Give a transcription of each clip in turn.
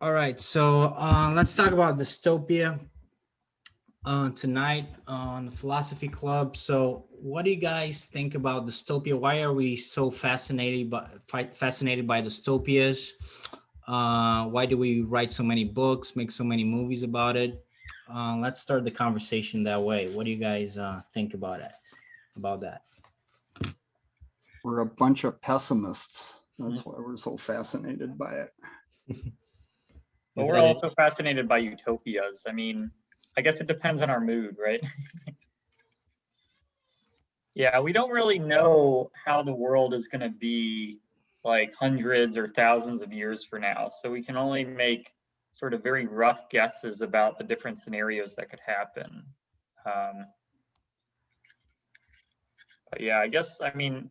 All right, so let's talk about dystopia tonight on the Philosophy Club. So, what do you guys think about dystopia? Why are we so fascinated by dystopias? Why do we write so many books, make so many movies about it? Let's start the conversation that way. What do you guys think about it? About that? We're a bunch of pessimists. That's why we're so fascinated by it. But we're also fascinated by utopias. I mean, I guess it depends on our mood, right? Yeah, we don't really know how the world is going to be like hundreds or thousands of years from now. So we can only make sort of very rough guesses about the different scenarios that could happen. But yeah, I guess, I mean,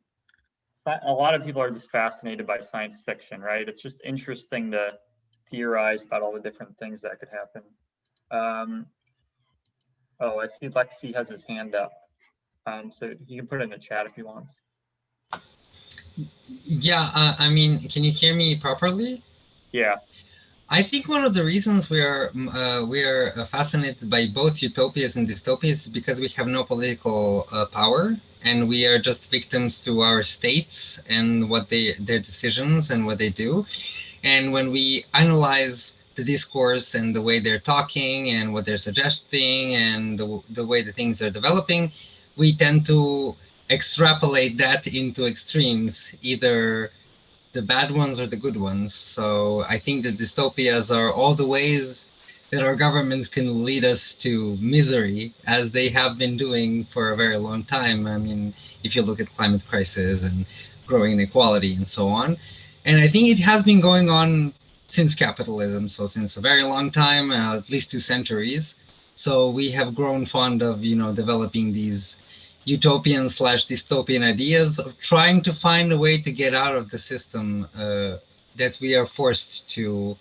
a lot of people are just fascinated by science fiction, right? It's just interesting to theorize about all the different things that could happen. Oh, I see Lexi has his hand up. So he can put it in the chat if he wants. Yeah, I mean, can you hear me properly? Yeah. I think one of the reasons we are fascinated by both utopias and dystopias is because we have no political power, and we are just victims to our states and their decisions and what they do. And when we analyze the discourse and the way they're talking and what they're suggesting and the way the things are developing, we tend to extrapolate that into extremes, either the bad ones or the good ones. So I think the dystopias are all the ways that our governments can lead us to misery, as they have been doing for a very long time. I mean, if you look at climate crisis and growing inequality and so on. And I think it has been going on since capitalism, so since a very long time, at least 2 centuries. So we have grown fond of, developing these utopian / dystopian ideas of trying to find a way to get out of the system that we are forced to,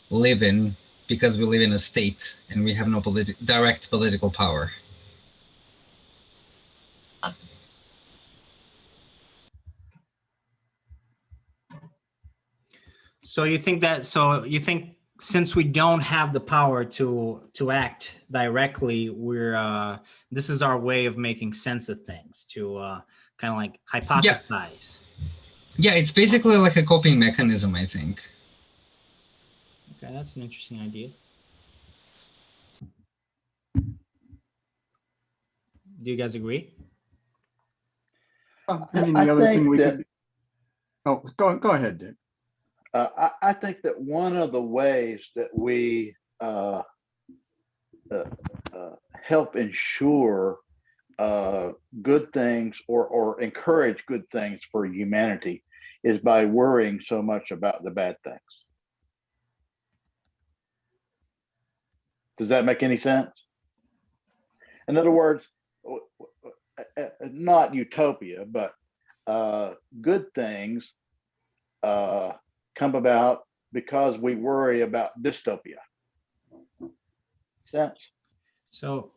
live in, because we live in a state and we have no direct political power. So you think since we don't have the power to act directly, this is our way of making sense of things, to kind of like hypothesize. Yeah, it's basically like a coping mechanism, I think. Okay, that's an interesting idea. Do you guys agree? I mean, the other thing we could. Oh, go ahead, Dick. I think that one of the ways that we help ensure good things or encourage good things for humanity is by worrying so much about the bad things. Does that make any sense? In other words, not utopia, but good things come about because we worry about dystopia. Sense? So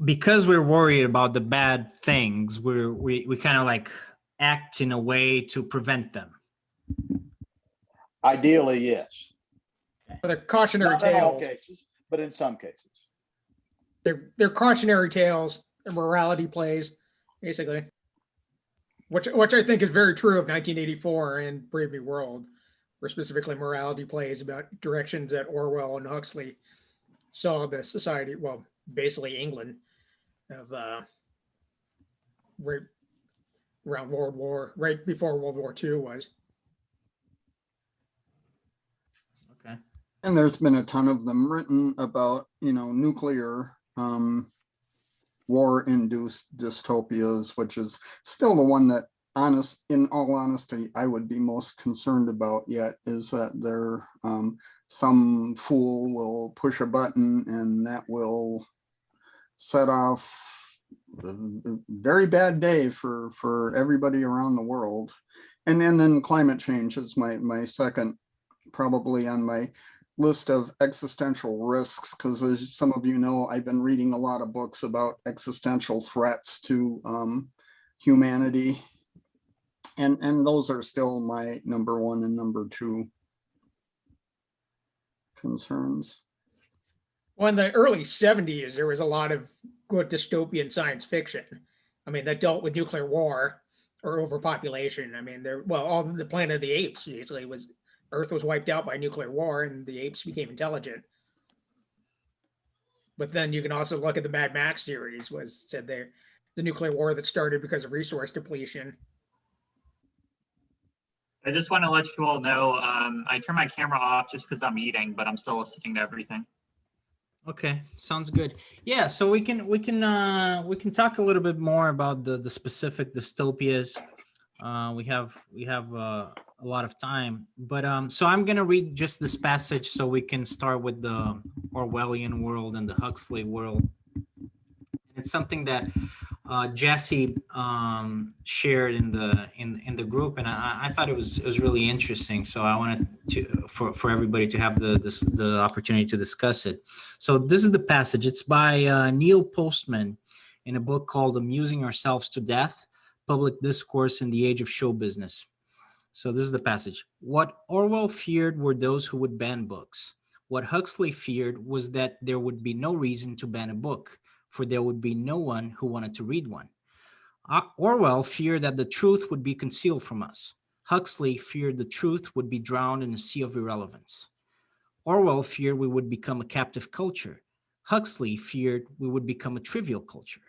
because we're worried about the bad things, we kind of like act in a way to prevent them. Ideally, yes. But they're cautionary Not in all tales. cases, but in some cases. They're cautionary tales and morality plays, basically. Which I think is very true of 1984 and Brave New World, where specifically morality plays about directions that Orwell and Huxley saw the society, well, basically England, of right around right before World War II was. Okay. And there's been a ton of them written about, nuclear war-induced dystopias, which is still the one that, in all honesty, I would be most concerned about yet, is that some fool will push a button and that will set off a very bad day for everybody around the world. And then climate change is my second, probably on my list of existential risks, because as some of you know, I've been reading a lot of books about existential threats to humanity, and those are still my number one and number two concerns. Well, in the early 70s, there was a lot of good dystopian science fiction. I mean, that dealt with nuclear war or overpopulation. I mean, all the Planet of the Apes basically was Earth was wiped out by nuclear war and the apes became intelligent. But then you can also look at the Mad Max series, said there the nuclear war that started because of resource depletion. I just want to let you all know, I turned my camera off just because I'm eating, but I'm still listening to everything. Okay, sounds good. Yeah, so we can talk a little bit more about the specific dystopias. We have a lot of time, but so I'm gonna read just this passage so we can start with the Orwellian world and the Huxley world. It's something that Jesse shared in the group, and I thought it was really interesting. So I wanted for everybody to have the opportunity to discuss it. So this is the passage. It's by Neil Postman in a book called "Amusing Ourselves to Death: Public Discourse in the Age of Show Business." So this is the passage. What Orwell feared were those who would ban books. What Huxley feared was that there would be no reason to ban a book, for there would be no one who wanted to read one. Orwell feared that the truth would be concealed from us. Huxley feared the truth would be drowned in a sea of irrelevance. Orwell feared we would become a captive culture. Huxley feared we would become a trivial culture.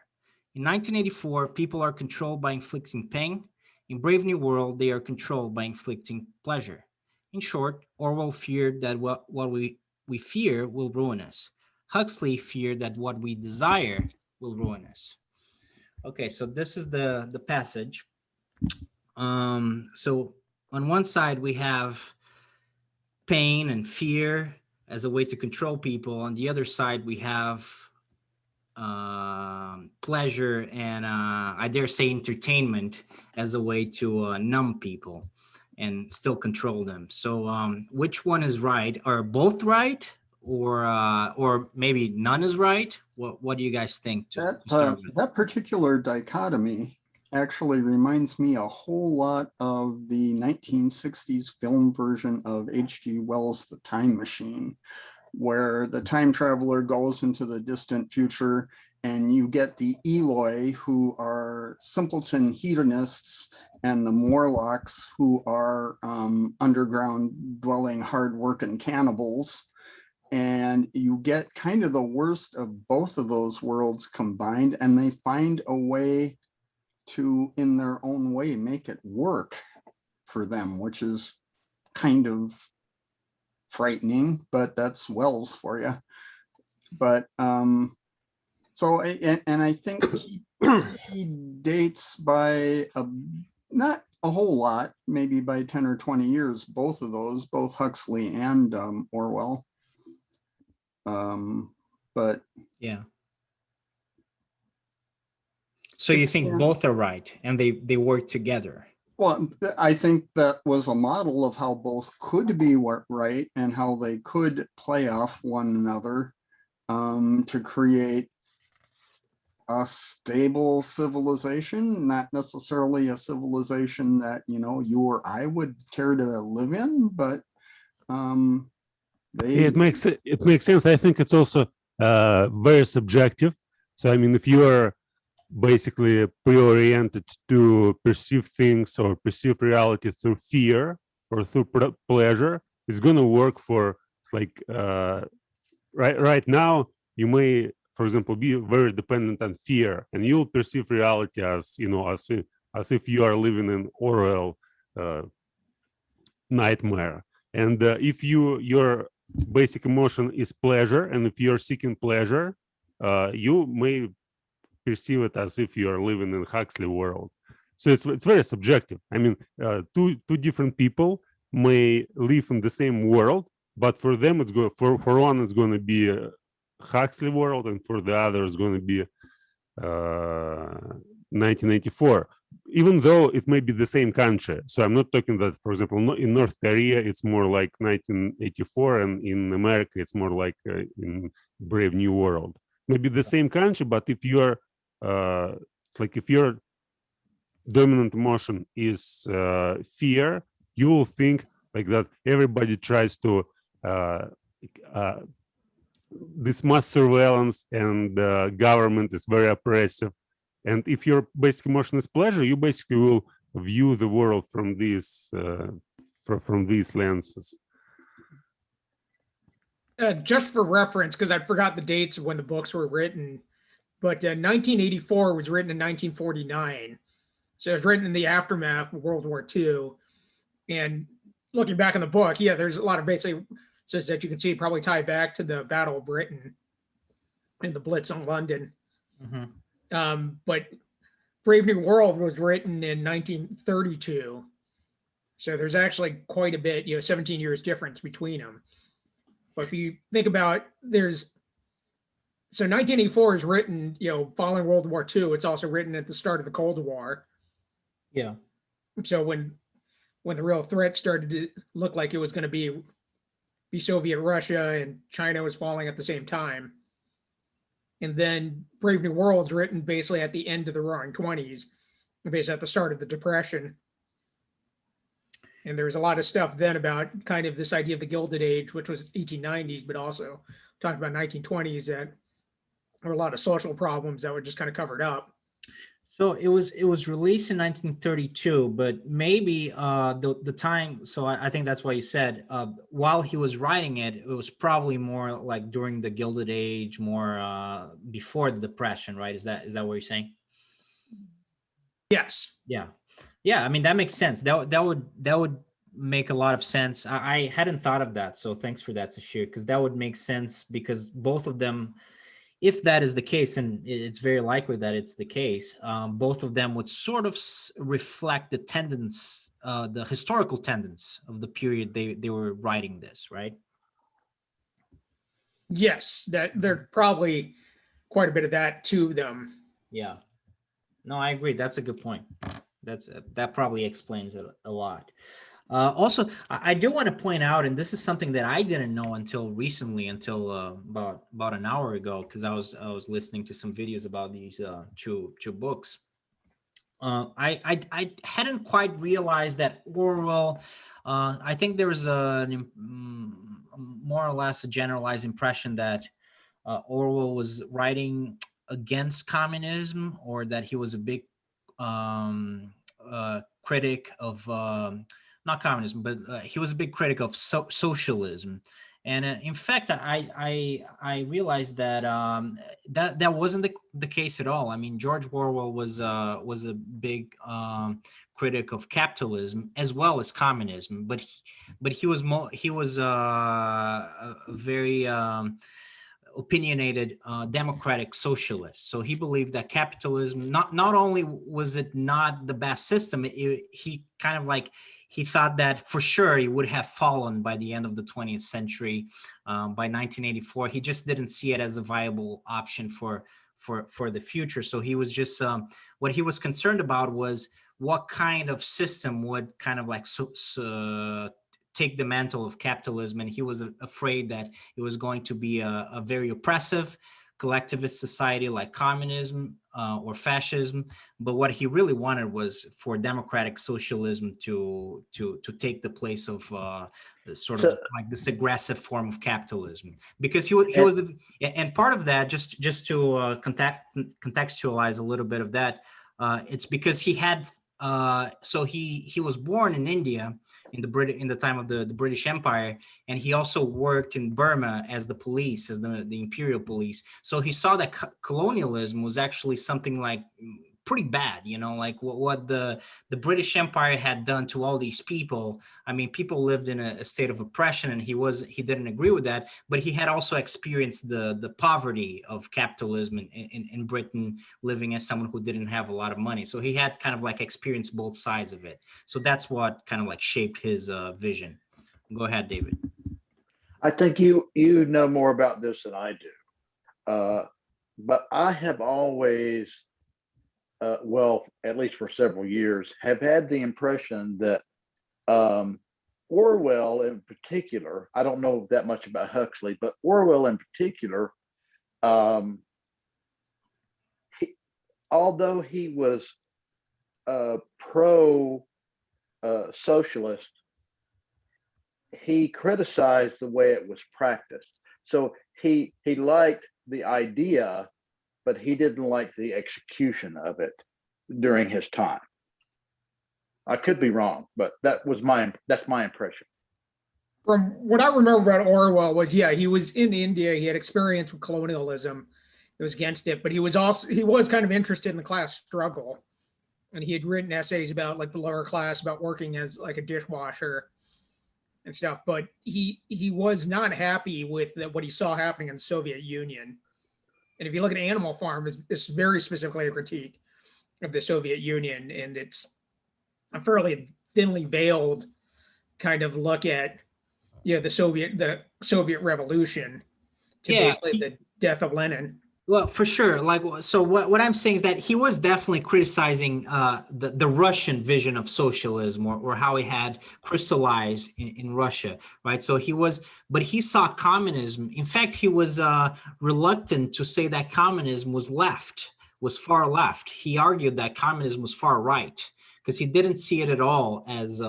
In 1984, people are controlled by inflicting pain. In Brave New World, they are controlled by inflicting pleasure. In short, Orwell feared that what we fear will ruin us. Huxley feared that what we desire will ruin us. Okay, so this is the passage. So on one side, we have pain and fear as a way to control people. On the other side, we have pleasure and I dare say entertainment as a way to numb people and still control them. So which one is right? Are both right? Or maybe none is right? What do you guys think to start with? That particular dichotomy actually reminds me a whole lot of the 1960s film version of H.G. Wells' The Time Machine, where the time traveler goes into the distant future and you get the Eloi, who are simpleton hedonists, and the Morlocks, who are underground dwelling, hard-working cannibals. And you get kind of the worst of both of those worlds combined, and they find a way to, in their own way, make it work for them, which is kind of frightening, but that's Wells for you. But so, and I think he dates by not a whole lot, maybe by 10 or 20 years, both of those, both Huxley and Orwell. But yeah. So you think both are right and they work together? Well, I think that was a model of how both could be right and how they could play off one another to create a stable civilization, not necessarily a civilization that, you know, you or I would care to live in, but it makes sense. I think it's also very subjective. So I mean, if you are basically pre-oriented to perceive things or perceive reality through fear or through pleasure, it's going to work for, like right now you may, for example, be very dependent on fear, and you'll perceive reality as, you know, as if you are living in Orwell nightmare. And if your basic emotion is pleasure, and if you're seeking pleasure, you may perceive it as if you are living in Huxley world. So it's very subjective. I mean, two different people may live in the same world, but for them it's going for one it's going to be a Huxley world, and for the other it's going to be 1984. Even though it may be the same country. So I'm not talking that, for example, in North Korea it's more like 1984, and in America it's more like in Brave New World. Maybe the same country, but if you are like if your dominant emotion is fear, you will think like that everybody tries to uh, this mass surveillance and government is very oppressive. And if your basic emotion is pleasure, you basically will view the world from these lenses. Just for reference, because I forgot the dates of when the books were written, but 1984 was written in 1949. So it was written in the aftermath of World War II. And looking back in the book, yeah, there's a lot of basically says that you can see probably tie back to the Battle of Britain and the Blitz on London. But Brave New World was written in 1932. So there's actually quite a bit, 17 years difference between them. But if you think about so 1984 is written, following World War II. It's also written at the start of the Cold War. Yeah. So when the real threat started to look like it was going to be Soviet Russia and China was falling at the same time. And then Brave New World is written basically at the end of the Roaring '20s, basically at the start of the Depression. And there was a lot of stuff then about kind of this idea of the Gilded Age, which was 1890s, but also talked about 1920s that there were a lot of social problems that were just kind of covered up. So it was released in 1932, but maybe the time. So I think that's why you said while he was writing it, it was probably more like during the Gilded Age, more before the Depression, right? Is that what you're saying? Yes. Yeah. I mean, that makes sense. That would make a lot of sense. I hadn't thought of that, so thanks for that, Sashir, because that would make sense because both of them, if that is the case, and it's very likely that it's the case, both of them would sort of reflect the tendency, the historical tendency of the period they were writing this, right? Yes, that there's probably quite a bit of that to them. Yeah. No, I agree. That's a good point. That probably explains it a lot. Also, I do want to point out, and this is something that I didn't know until recently, until about an hour ago, because I was listening to some videos about these two books. I hadn't quite realized that Orwell. I think there was more or less a generalized impression that Orwell was writing against communism, or that he was a big critic of not communism, but he was a big critic of socialism. And in fact, I realized that that wasn't the case at all. I mean, George Orwell was a big critic of capitalism as well as communism, but he was a very opinionated democratic socialist. So he believed that capitalism, not only was it not the best system, he kind of like, he thought that for sure it would have fallen by the end of the 20th century. By 1984, he just didn't see it as a viable option for the future. So he was just, what he was concerned about was what kind of system would kind of like take the mantle of capitalism, and he was afraid that it was going to be a very oppressive collectivist society like communism or fascism. But what he really wanted was for democratic socialism to take the place of sort of like this aggressive form of capitalism, because he was, and part of that, just to contextualize a little bit of that, it's because he had so he was born in India in the time of the British Empire, and he also worked in Burma as the police, as the imperial police. So he saw that colonialism was actually something like pretty bad, like what the British Empire had done to all these people. I mean, people lived in a state of oppression, and he didn't agree with that, but he had also experienced the poverty of capitalism in Britain, living as someone who didn't have a lot of money. So he had kind of like experienced both sides of it. So that's what kind of like shaped his vision. Go ahead, David. I think you know more about this than I do. But I have always, well, at least for several years, have had the impression that Orwell in particular, I don't know that much about Huxley, but Orwell in particular, although he was pro-socialist, he criticized the way it was practiced. So he liked the idea, but he didn't like the execution of it during his time. I could be wrong, but that's my impression. From what I remember about Orwell was, yeah, he was in India. He had experience with colonialism. He was against it, but he was kind of interested in the class struggle. And he had written essays about like the lower class, about working as like a dishwasher and stuff. But he was not happy with what he saw happening in the Soviet Union. And if you look at Animal Farm, it's very specifically a critique of the Soviet Union, and it's a fairly thinly veiled kind of look at the Soviet Revolution to Yeah. basically the death of Lenin. Well, for sure. Like, so what I'm saying is that he was definitely criticizing the Russian vision of socialism, or how it had crystallized in Russia, right? So but he saw communism. In fact, he was reluctant to say that communism was far left. He argued that communism was far right, because he didn't see it at all as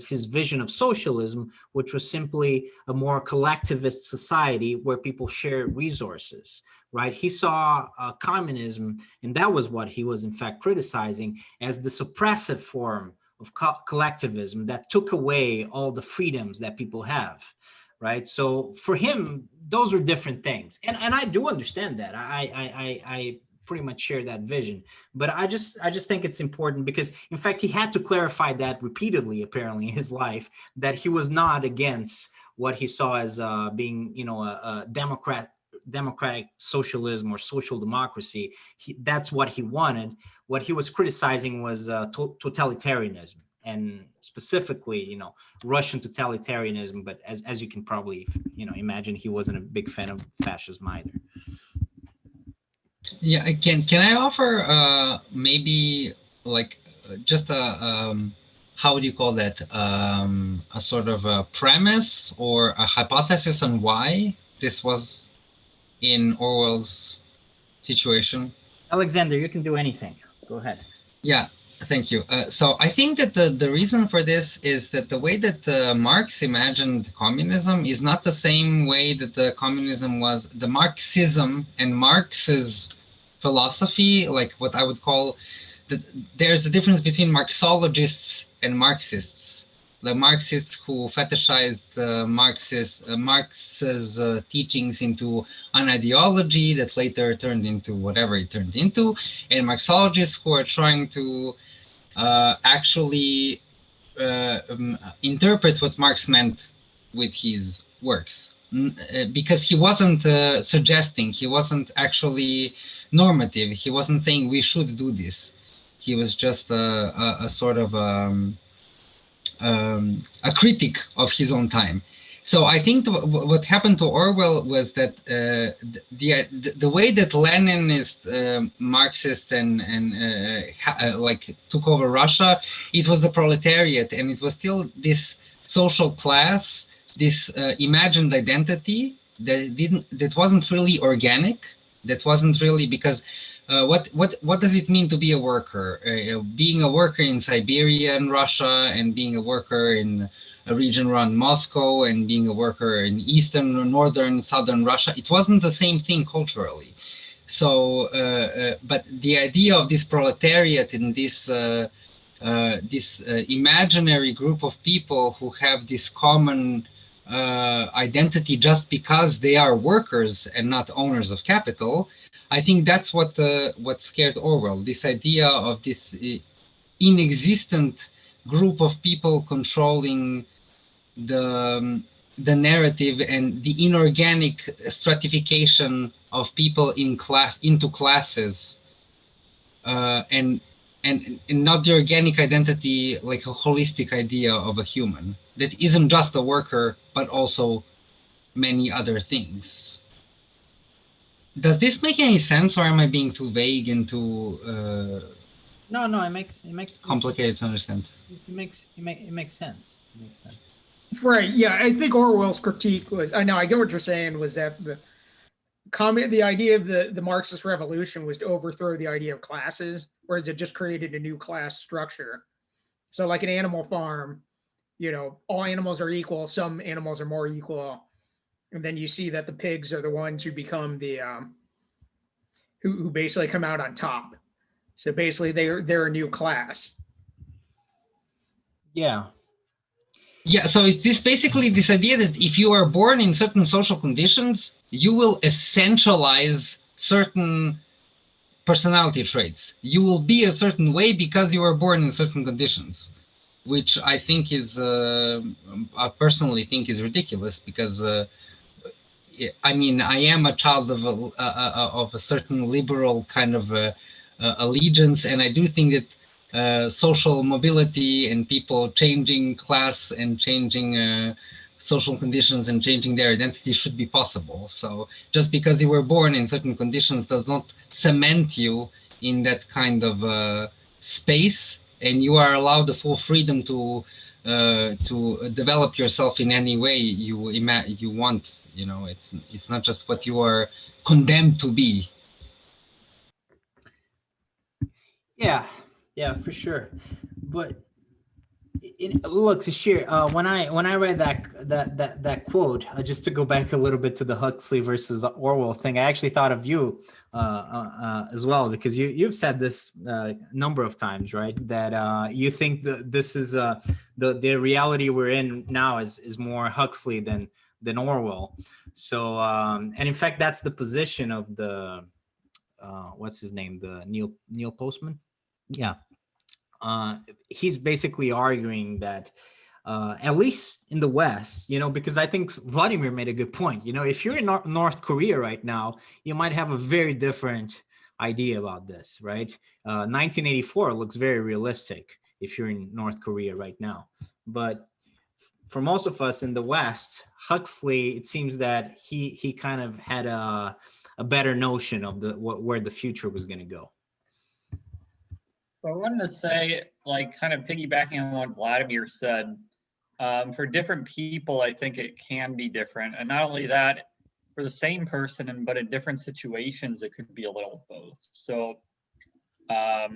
his vision of socialism, which was simply a more collectivist society where people share resources, right? He saw communism, and that was what he was in fact criticizing, as the suppressive form of collectivism that took away all the freedoms that people have, right? So for him, those were different things, and I do understand that. I pretty much share that vision, but I just think it's important, because in fact he had to clarify that repeatedly apparently in his life, that he was not against what he saw as being a democratic socialism or social democracy. That's what he wanted. What he was criticizing was totalitarianism, and specifically Russian totalitarianism. But as you can probably imagine, he wasn't a big fan of fascism either. Yeah, can I offer maybe like just a how do you call that, a sort of a premise or a hypothesis on why this was in Orwell's situation? Alexander, you can do anything. Go ahead. Yeah, thank you. So I think that the reason for this is that the way that Marx imagined communism is not the same way that the communism was. The Marxism and Marx's philosophy, like what I would call, there's a difference between Marxologists and Marxists. The Marxists who fetishized Marx's teachings into an ideology that later turned into whatever it turned into, and Marxologists who are trying to actually interpret what Marx meant with his works. Because he wasn't suggesting, he wasn't actually normative, he wasn't saying we should do this. He was just a sort of a critic of his own time. So I think what happened to Orwell was that the way that Leninist Marxists and like took over Russia, it was the proletariat, and it was still this social class, this imagined identity that wasn't really organic, that wasn't really, because what does it mean to be a worker? Being a worker in Siberia and Russia, and being a worker in a region around Moscow, and being a worker in eastern, northern, southern Russia, it wasn't the same thing culturally. So, but the idea of this proletariat and this imaginary group of people who have this common identity just because they are workers and not owners of capital, I think that's what scared Orwell. This idea of this inexistent group of people controlling the narrative, and the inorganic stratification of people into classes, and not the organic identity, like a holistic idea of a human that isn't just a worker but also many other things. Does this make any sense, or am I being too vague and too No, it makes complicated to understand? It makes sense. It makes sense. Right. Yeah. I think Orwell's critique was, I know, I get what you're saying, was that the idea of the Marxist revolution was to overthrow the idea of classes, whereas it just created a new class structure. So like an Animal Farm, all animals are equal, some animals are more equal. And then you see that the pigs are the ones who become the who basically come out on top. So basically they're a new class. Yeah. Yeah, so it's basically this idea that if you are born in certain social conditions, you will essentialize certain personality traits. You will be a certain way because you were born in certain conditions, which I think is, I personally think is ridiculous because, I mean, I am a child of a certain liberal kind of allegiance, and I do think that social mobility and people changing class and changing social conditions and changing their identity should be possible. So just because you were born in certain conditions does not cement you in that kind of space, and you are allowed the full freedom to develop yourself in any way you want. It's not just what you are condemned to be. Yeah, for sure. But look, Sashir, when I read that quote, just to go back a little bit to the Huxley versus Orwell thing, I actually thought of you as well, because you've said this number of times, right? That you think that this is the reality we're in now is more Huxley than Orwell. So and in fact, that's the position of the what's his name, the Neil Postman. Yeah. He's basically arguing that at least in the West, because I think Vladimir made a good point. If you're in North Korea right now, you might have a very different idea about this, right? 1984 looks very realistic if you're in North Korea right now. But for most of us in the West, Huxley, it seems that he kind of had a better notion of where the future was going to go. I wanted to say, like, kind of piggybacking on what Vladimir said, for different people, I think it can be different. And not only that, for the same person, but in different situations, it could be a little both. So I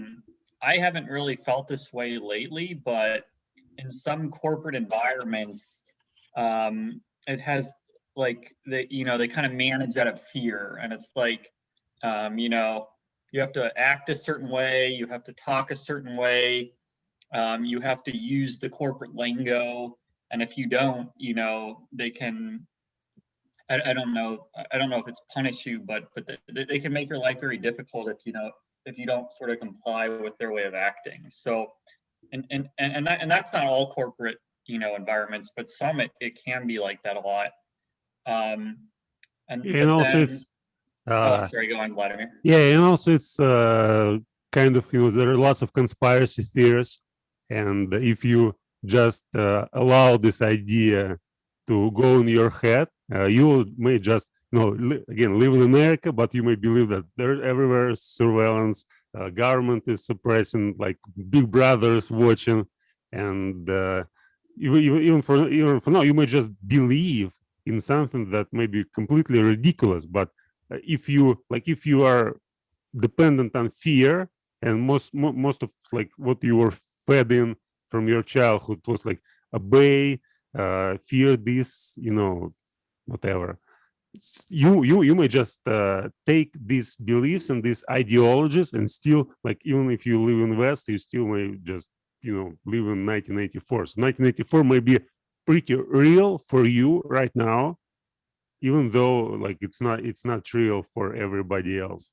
haven't really felt this way lately, but in some corporate environments, it has like they kind of manage out of fear, and it's like you have to act a certain way, you have to talk a certain way, you have to use the corporate lingo, and if you don't, they can. I don't know if it's punish you, but they can make your life very difficult if you don't sort of comply with their way of acting. So, and that's not all corporate environments, but some it can be like that a lot. And also it's sorry, go on, Vladimir. Yeah, and also it's kind of, there are lots of conspiracy theories, and if you just allow this idea to go in your head, you may just, again, live in America, but you may believe that there everywhere is surveillance, government is suppressing, like Big Brother is watching, and even for now, you may just believe in something that may be completely ridiculous, but if you are dependent on fear, and most of like what you were fed in from your childhood was like obey, fear this, whatever, you may just take these beliefs and these ideologies, and still, like, even if you live in West, you still may just live in 1984. So 1984 may be pretty real for you right now, even though like it's not real for everybody else.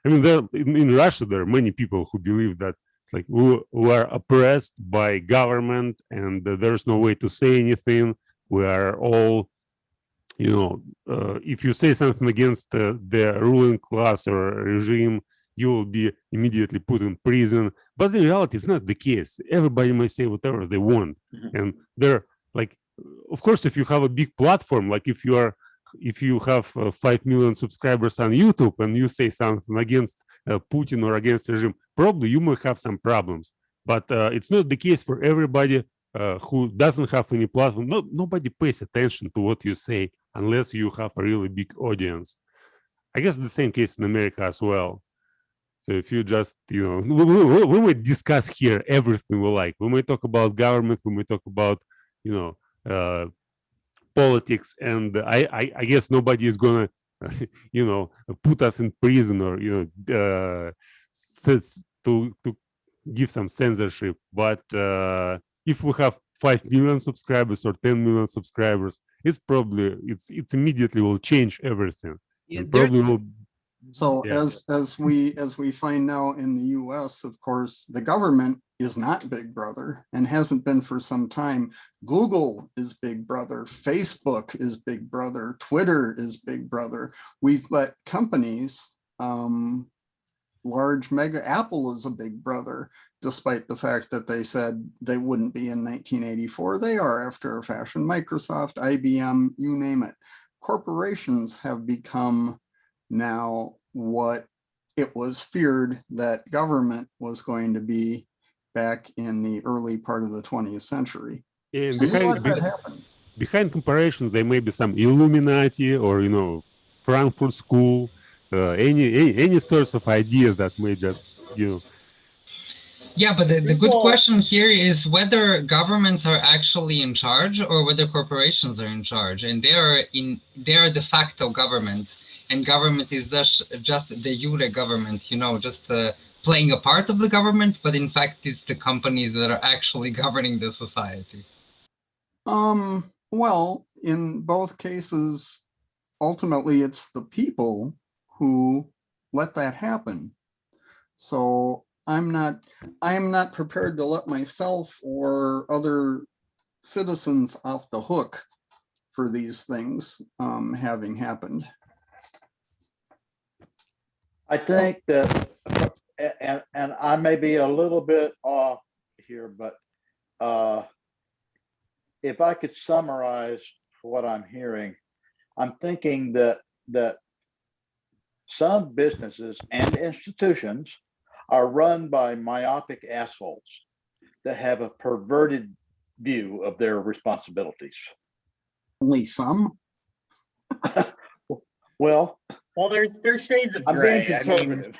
I mean, in Russia, there are many people who believe that it's like we are oppressed by government, and there's no way to say anything. We are all, if you say something against the ruling class or regime, you will be immediately put in prison. But in reality, it's not the case. Everybody may say whatever they want, and they're like, of course, if you have a big platform, like if you have 5 million subscribers on YouTube and you say something against Putin or against the regime, probably you might have some problems. But it's not the case for everybody who doesn't have any platform. Nobody pays attention to what you say unless you have a really big audience. I guess the same case in America as well. So if you just, we might discuss here everything we like. We might talk about government, we might talk about politics, and I guess nobody is gonna put us in prison or to give some censorship. But if we have 5 million subscribers or 10 million subscribers, it's immediately will change everything. Yeah, And probably will. So Yeah. as we find now in the US, of course, the government is not Big Brother and hasn't been for some time. Google is Big Brother, Facebook is Big Brother, Twitter is Big Brother. We've let companies, large mega, Apple is a Big Brother, despite the fact that they said they wouldn't be in 1984. They are after a fashion. Microsoft, IBM, you name it. Corporations have become now what it was feared that government was going to be back in the early part of the 20th century. And And we let that happen. behind comparisons, there may be some Illuminati or Frankfurt School, any sorts of ideas that may just Yeah, but the good People- question here is whether governments are actually in charge or whether corporations are in charge, and they are de facto government, and government is just de jure government, just playing a part of the government, but in fact it's the companies that are actually governing the society. Well, in both cases, ultimately it's the people who let that happen. So I am not prepared to let myself or other citizens off the hook for these things having happened. I think that, and I may be a little bit off here, but if I could summarize what I'm hearing, I'm thinking that some businesses and institutions are run by myopic assholes that have a perverted view of their responsibilities. Only some? Well, there's shades of I'm gray. being conservative.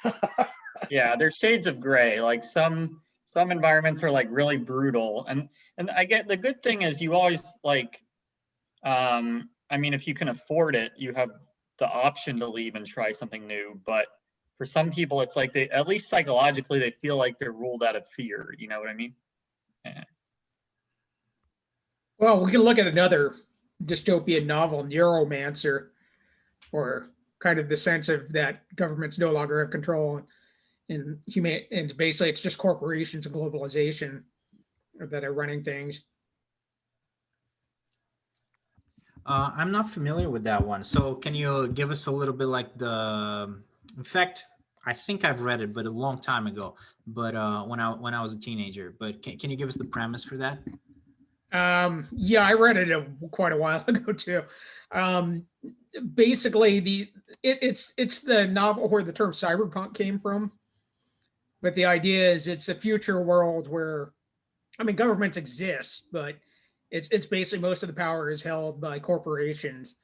Yeah, there's shades of gray. Like some environments are like really brutal, and I get the good thing is you always like, if you can afford it, you have the option to leave and try something new. But for some people, it's like they, at least psychologically, they feel like they're ruled out of fear. You know what I mean? Yeah. Well, we can look at another dystopian novel, Neuromancer, or kind of the sense of that governments no longer have control and basically it's just corporations and globalization that are running things. I'm not familiar with that one. So can you give us a little bit like in fact, I think I've read it, but a long time ago, but when I was a teenager, but can you give us the premise for that? Yeah, I read it quite a while ago too. Basically it's the novel where the term cyberpunk came from. But the idea is it's a future world where, governments exist, but it's basically most of the power is held by corporations.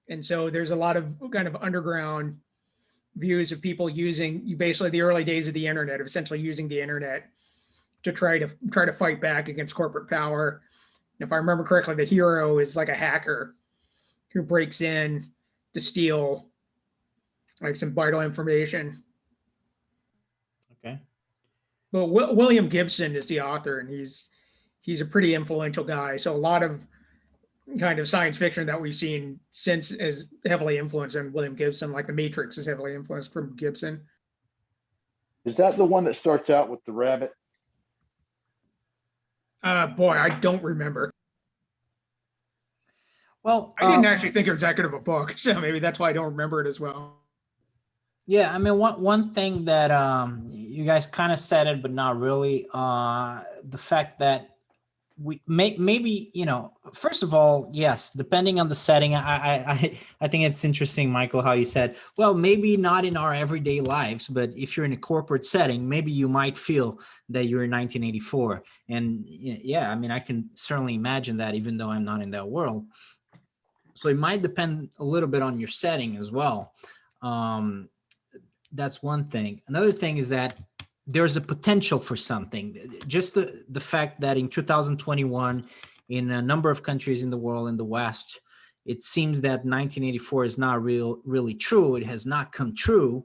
And so there's a lot of kind of underground views of people using basically the early days of the internet, essentially using the internet to try to fight back against corporate power. If I remember correctly, the hero is like a hacker who breaks in to steal like some vital information. Okay. But William Gibson is the author, and he's a pretty influential guy. So a lot of kind of science fiction that we've seen since is heavily influenced on William Gibson, like The Matrix is heavily influenced from Gibson. Is that the one that starts out with the rabbit? Boy, I don't remember. Well, I didn't actually think it was that good of a book, so maybe that's why I don't remember it as well. yeah, one thing that you guys kind of said it, but not really. The fact that we maybe first of all, yes, depending on the setting, I think it's interesting, Michael, how you said, well, maybe not in our everyday lives, but if you're in a corporate setting, maybe you might feel that you're in 1984. And yeah, I can certainly imagine that, even though I'm not in that world. So it might depend a little bit on your setting as well. That's one thing. Another thing is that there's a potential for something. Just the fact that in 2021, in a number of countries in the world in the West, it seems that 1984 is not really true. It has not come true.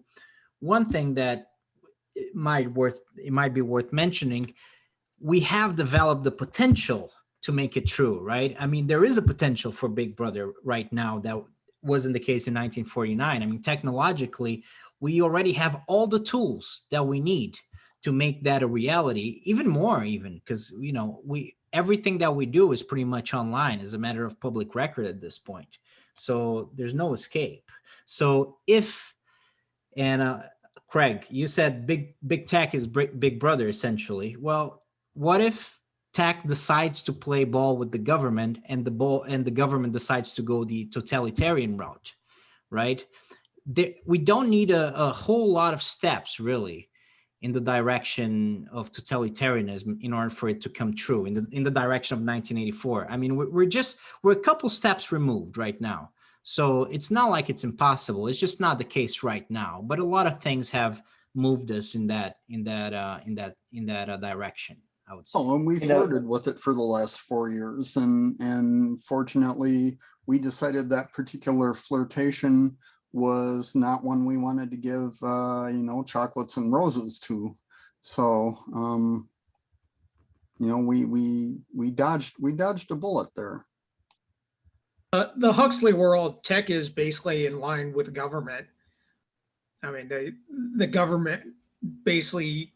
One thing that it might be worth mentioning, we have developed the potential to make it true, right? I mean, there is a potential for Big Brother right now that wasn't the case in 1949. I mean, technologically, we already have all the tools that we need to make that a reality, even more, even because, you know, everything that we do is pretty much online as a matter of public record at this point. So there's no escape. So if, and Craig, you said big tech is Big Brother essentially. Well, what if tech decides to play ball with the government, and the government decides to go the totalitarian route, right? We don't need a whole lot of steps really in the direction of totalitarianism in order for it to come true in the direction of 1984. I mean, we're a couple steps removed right now. So it's not like it's impossible. It's just not the case right now. But a lot of things have moved us in that direction, I would say. Oh, and we You know- flirted with it for the last 4 years, and fortunately, we decided that particular flirtation was not one we wanted to give, chocolates and roses to. So, we dodged a bullet there. The Huxley world, tech is basically in line with government. I mean, the government basically,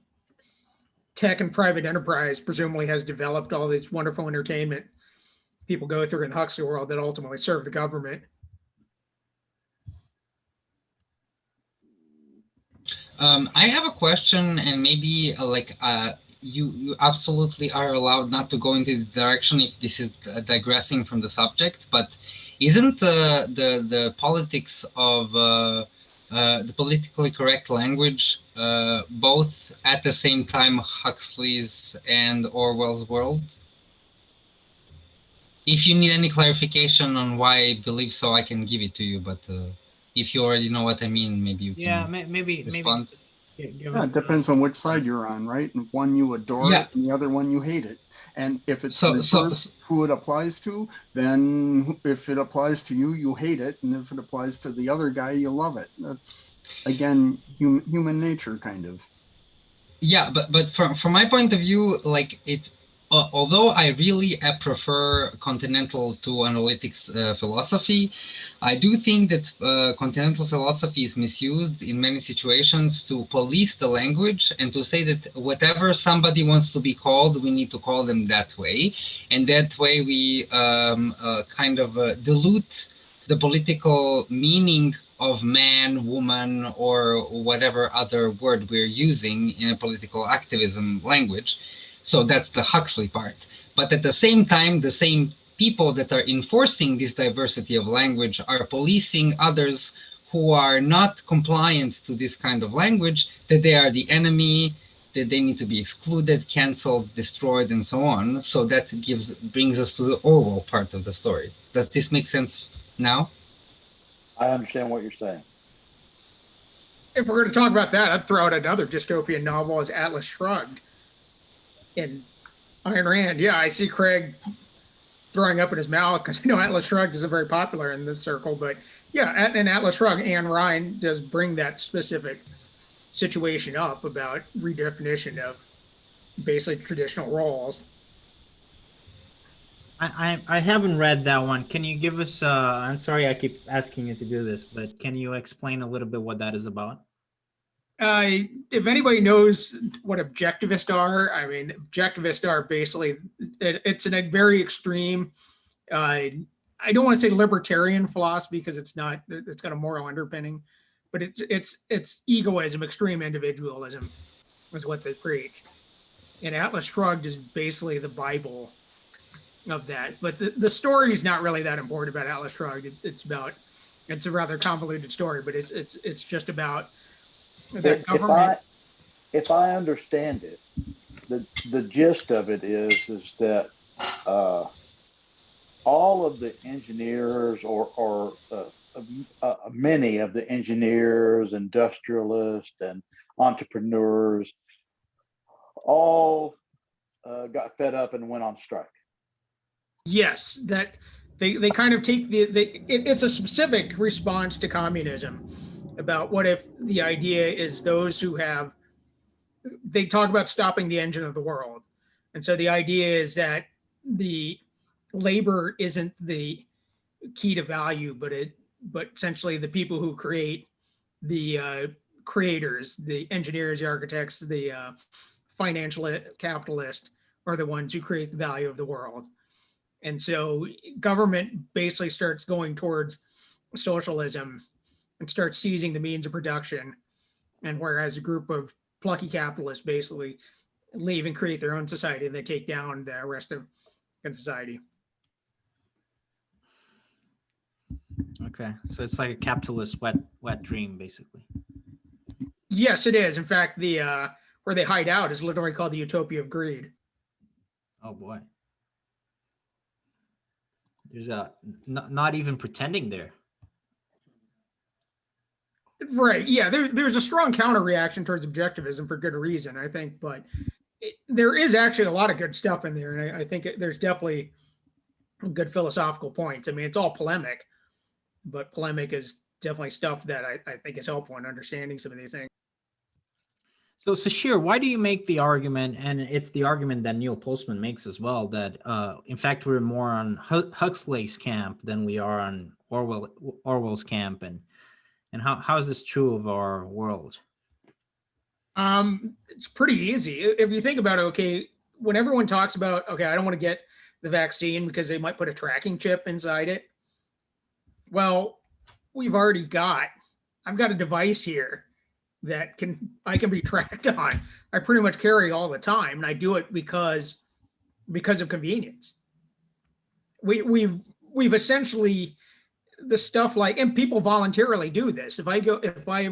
tech and private enterprise presumably has developed all this wonderful entertainment people go through in the Huxley world that ultimately serve the government. I have a question, and maybe you absolutely are allowed not to go into the direction if this is digressing from the subject. But isn't the politics of the politically correct language both at the same time Huxley's and Orwell's world? If you need any clarification on why I believe so, I can give it to you. But if you already know what I mean, maybe you can maybe respond. just give Yeah, us it depends on which side you're on, right? And one you adore Yeah. it, and the other one you hate it. And if it's So- reversed who it applies to, then if it applies to you, you hate it, and if it applies to the other guy, you love it. That's again human nature, kind of. Yeah, but from my point of view, like it, although I really prefer continental to analytics philosophy, I do think that continental philosophy is misused in many situations to police the language and to say that whatever somebody wants to be called, we need to call them that way, and that way we kind of dilute the political meaning of man, woman, or whatever other word we're using in a political activism language. So that's the Huxley part. But at the same time, the same people that are enforcing this diversity of language are policing others who are not compliant to this kind of language, that they are the enemy, that they need to be excluded, canceled, destroyed, and so on. So that brings us to the Orwell part of the story. Does this make sense now? I understand what you're saying. If we're going to talk about that, I'd throw out another dystopian novel as Atlas Shrugged. In Ayn Rand, yeah, I see Craig throwing up in his mouth because I know Atlas Shrugged isn't very popular in this circle, but yeah, in Atlas Shrugged, Ayn Rand does bring that specific situation up about redefinition of basically traditional roles. I haven't read that one. Can you give us I'm sorry I keep asking you to do this, but can you explain a little bit what that is about? If anybody knows what objectivists are, I mean, objectivists are basically, it's in a very extreme, I don't want to say libertarian philosophy because it's not, it's got a moral underpinning, but it's egoism, extreme individualism is what they preach. And Atlas Shrugged is basically the Bible of that. But the story is not really that important about Atlas Shrugged. It's a rather convoluted story, but it's just about that government. If I understand it, the gist of it is that all of the engineers or many of the engineers, industrialists, and entrepreneurs all got fed up and went on strike. Yes, that they kind of take it's a specific response to communism about what if the idea is those who have, they talk about stopping the engine of the world. And so the idea is that the labor isn't the key to value, but essentially the people who create, the creators, the engineers, the architects, the financial capitalist are the ones who create the value of the world. And so government basically starts going towards socialism and starts seizing the means of production. And whereas a group of plucky capitalists basically leave and create their own society, they take down the rest of society. Okay, so it's like a capitalist wet dream, basically. Yes, it is. In fact, the where they hide out is literally called the Utopia of Greed. Oh boy. There's not even pretending there. Right. Yeah. There's a strong counter reaction towards objectivism for good reason, I think. But there is actually a lot of good stuff in there. And I think there's definitely good philosophical points. I mean, it's all polemic, but polemic is definitely stuff that I think is helpful in understanding some of these things. So Sashir, why do you make the argument, and it's the argument that Neil Postman makes as well, that in fact we're more on Huxley's camp than we are on Orwell's camp, and how is this true of our world? It's pretty easy if you think about it. Okay, when everyone talks about, okay, I don't want to get the vaccine because they might put a tracking chip inside it. Well, I've got a device here that I can be tracked on. I pretty much carry all the time, and I do it because of convenience. We've essentially, the stuff like, and people voluntarily do this. If I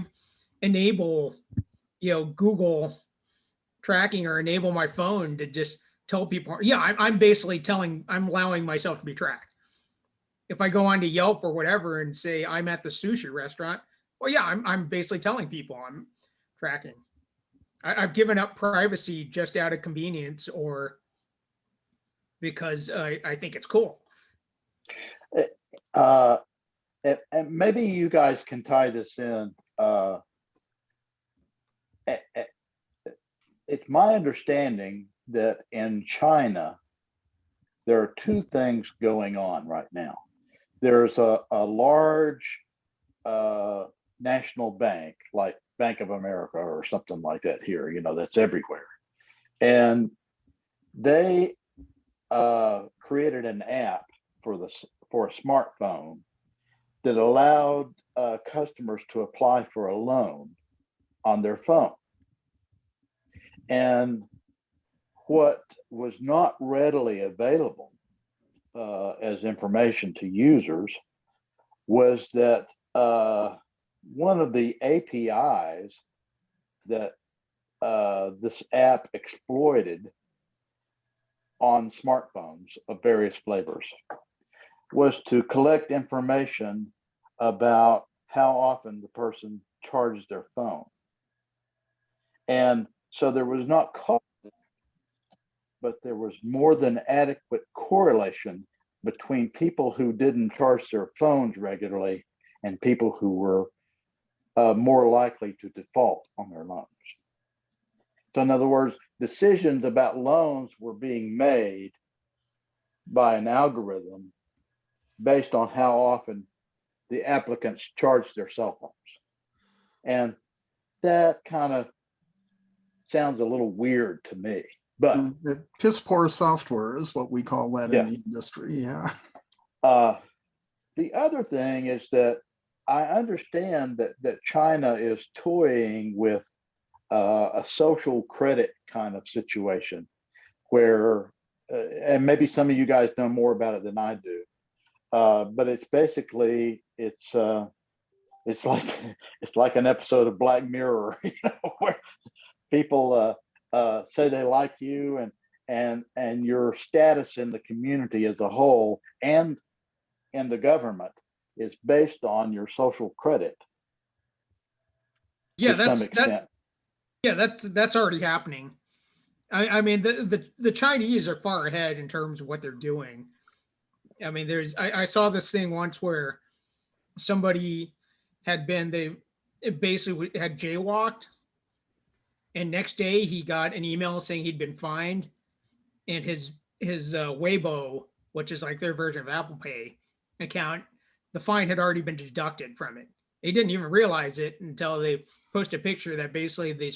enable, Google tracking or enable my phone to just tell people, yeah, I'm basically I'm allowing myself to be tracked. If I go on to Yelp or whatever and say I'm at the sushi restaurant, well, yeah, I'm basically telling people I'm tracking. I've given up privacy just out of convenience or because I think it's cool. And maybe you guys can tie this in. It's my understanding that in China, there are two things going on right now. There's a large national bank like Bank of America or something like that here, that's everywhere. And they created an app for a smartphone that allowed customers to apply for a loan on their phone. And what was not readily available as information to users was that one of the APIs that this app exploited on smartphones of various flavors was to collect information about how often the person charged their phone. And so there was not cause, but there was more than adequate correlation between people who didn't charge their phones regularly and people who were more likely to default on their loans. So in other words, decisions about loans were being made by an algorithm based on how often the applicants charged their cell phones. And that kind of sounds a little weird to me, but piss poor software is what we call that in the industry. Yeah. The other thing is that I understand that China is toying with a social credit kind of situation where, and maybe some of you guys know more about it than I do, but it's basically, it's like an episode of Black Mirror, where people say they like you and your status in the community as a whole and in the government is based on your social credit. Yeah, to some extent. That's already happening. I mean, the Chinese are far ahead in terms of what they're doing. I mean, I saw this thing once where somebody it basically had jaywalked, and next day he got an email saying he'd been fined, and his Weibo, which is like their version of Apple Pay account, the fine had already been deducted from it. They didn't even realize it until they posted a picture that basically the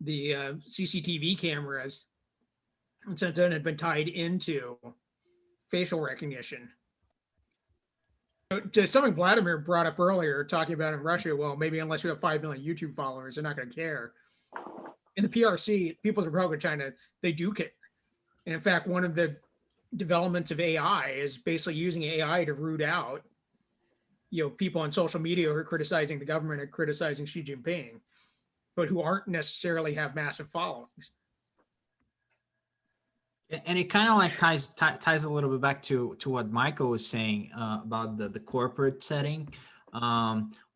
CCTV cameras since then had been tied into facial recognition. To something Vladimir brought up earlier, talking about in Russia, well, maybe unless you have 5 million YouTube followers, they're not going to care. In the PRC, People's Republic of China, they do care. And in fact, one of the developments of AI is basically using AI to root out, people on social media who are criticizing the government and criticizing Xi Jinping, but who aren't necessarily have massive followings. And it kind of like ties a little bit back to what Michael was saying about the corporate setting.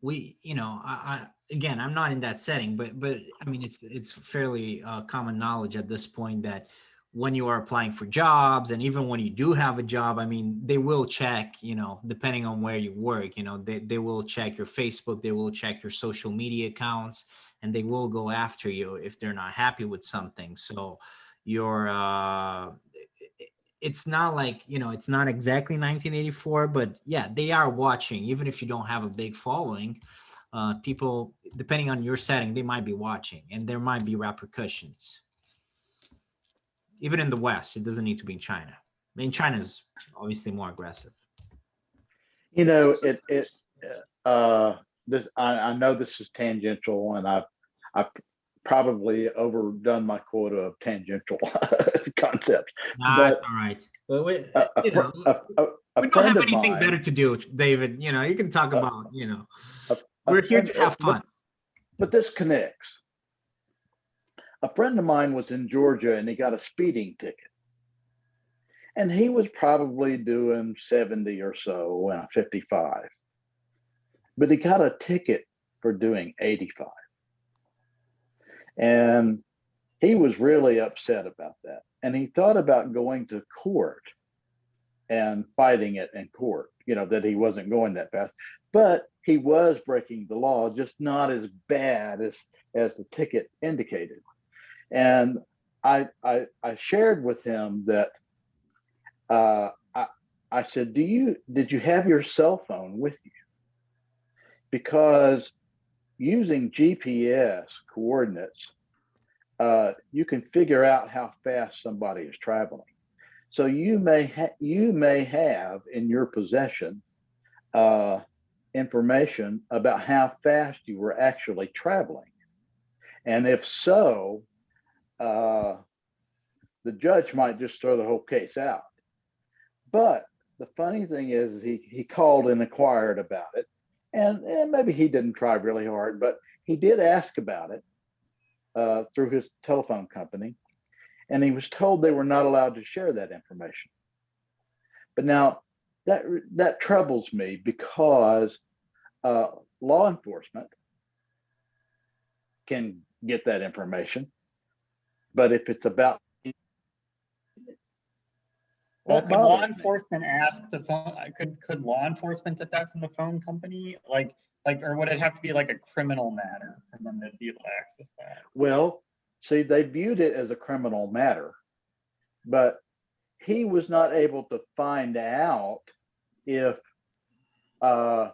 We, again, I'm not in that setting, but I mean, it's fairly common knowledge at this point that when you are applying for jobs, and even when you do have a job, I mean, they will check, depending on where you work, they will check your Facebook, they will check your social media accounts, and they will go after you if they're not happy with something. So it's not like, it's not exactly 1984, but yeah, they are watching. Even if you don't have a big following, people, depending on your setting, they might be watching, and there might be repercussions. Even in the West, it doesn't need to be in China. I mean, China's obviously more aggressive. I know this is tangential, and I've probably overdone my quota of tangential concepts. But all right. But we don't have anything better to do, David. You can talk about, we're here to have fun. But this connects. A friend of mine was in Georgia and he got a speeding ticket. And he was probably doing 70 or so, 55. But he got a ticket for doing 85. And he was really upset about that. And he thought about going to court and fighting it in court, that he wasn't going that fast. But he was breaking the law, just not as bad as the ticket indicated. And I shared with him that I said, did you have your cell phone with you? Because using GPS coordinates, you can figure out how fast somebody is traveling. So you may have in your possession information about how fast you were actually traveling. And if so, the judge might just throw the whole case out. But the funny thing is he called and inquired about it. And maybe he didn't try really hard, but he did ask about it through his telephone company. And he was told they were not allowed to share that information. But now that troubles me, because law enforcement can get that information. But if it's about, well, could law enforcement ask the phone? Could law enforcement get that from the phone company? Like, or would it have to be like a criminal matter for them to be able to access that? Well, see, they viewed it as a criminal matter, but he was not able to find out if the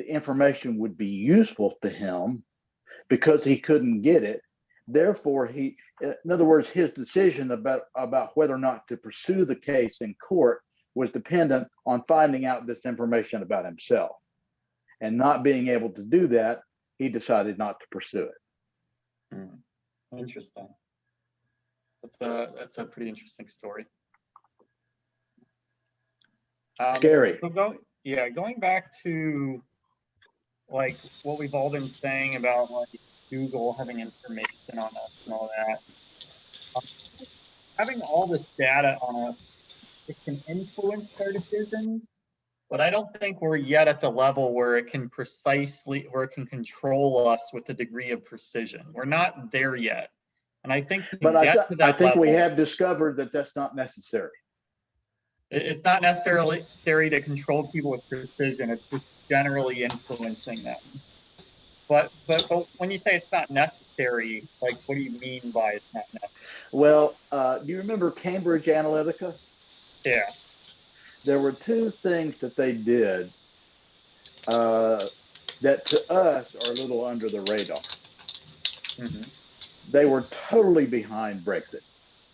information would be useful to him because he couldn't get it. Therefore, in other words, his decision about whether or not to pursue the case in court was dependent on finding out this information about himself. And not being able to do that, he decided not to pursue it. Interesting. That's a pretty interesting story. Scary. So going back to like what we've all been saying about like Google having information on us and all that. Having all this data on us, it can influence our decisions, but I don't think we're yet at the level where it can control us with a degree of precision. We're not there yet. And I think we have discovered that that's not necessary. It's not necessarily necessary to control people with precision. It's just generally influencing them. But when you say it's not necessary, like what do you mean by it's not necessary? Well, do you remember Cambridge Analytica? Yeah. There were two things that they did that to us are a little under the radar. Mm-hmm. They were totally behind Brexit.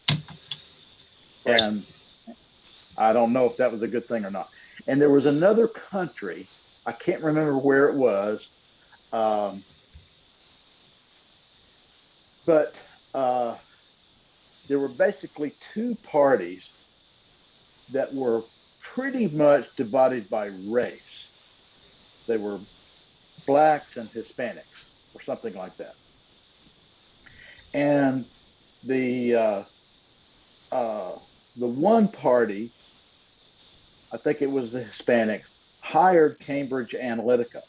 Right. And I don't know if that was a good thing or not. And there was another country, I can't remember where it was, but there were basically two parties that were pretty much divided by race. They were blacks and Hispanics or something like that. And the one party, I think it was the Hispanics, hired Cambridge Analytica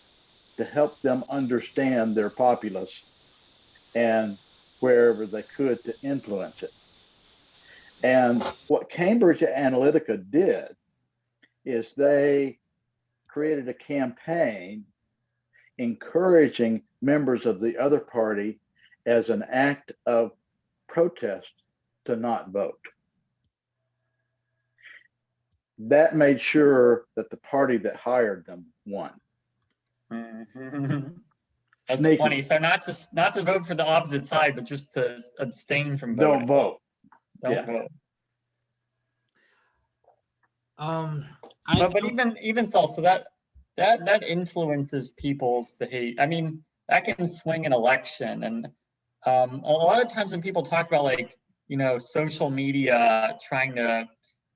to help them understand their populace and wherever they could to influence it. And what Cambridge Analytica did is they created a campaign encouraging members of the other party as an act of protest to not vote. That made sure that the party that hired them won. Mm-hmm. That's Sneaky. funny. So not to vote for the opposite side, but just to abstain from voting. Don't vote. Don't vote. But even so that influences people's behavior. I mean, that can swing an election, and a lot of times when people talk about like social media trying to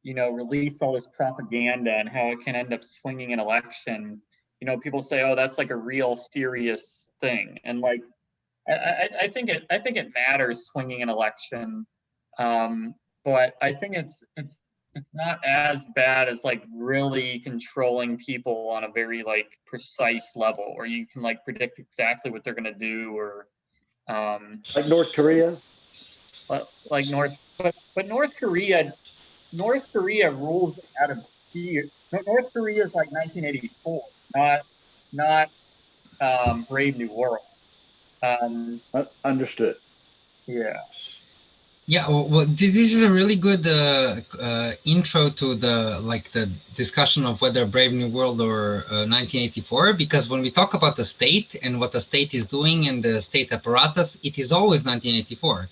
release all this propaganda and how it can end up swinging an election, people say, oh, that's like a real serious thing, and like I think it matters swinging an election, but I think it's not as bad as like really controlling people on a very like precise level, where you can like predict exactly what they're gonna do, or like North Korea. But North Korea rules out of fear. North Korea is like 1984, not Brave New World. Understood. Yeah. Yeah, well, this is a really good intro to the discussion of whether Brave New World or 1984, because when we talk about the state and what the state is doing and the state apparatus, it is always 1984.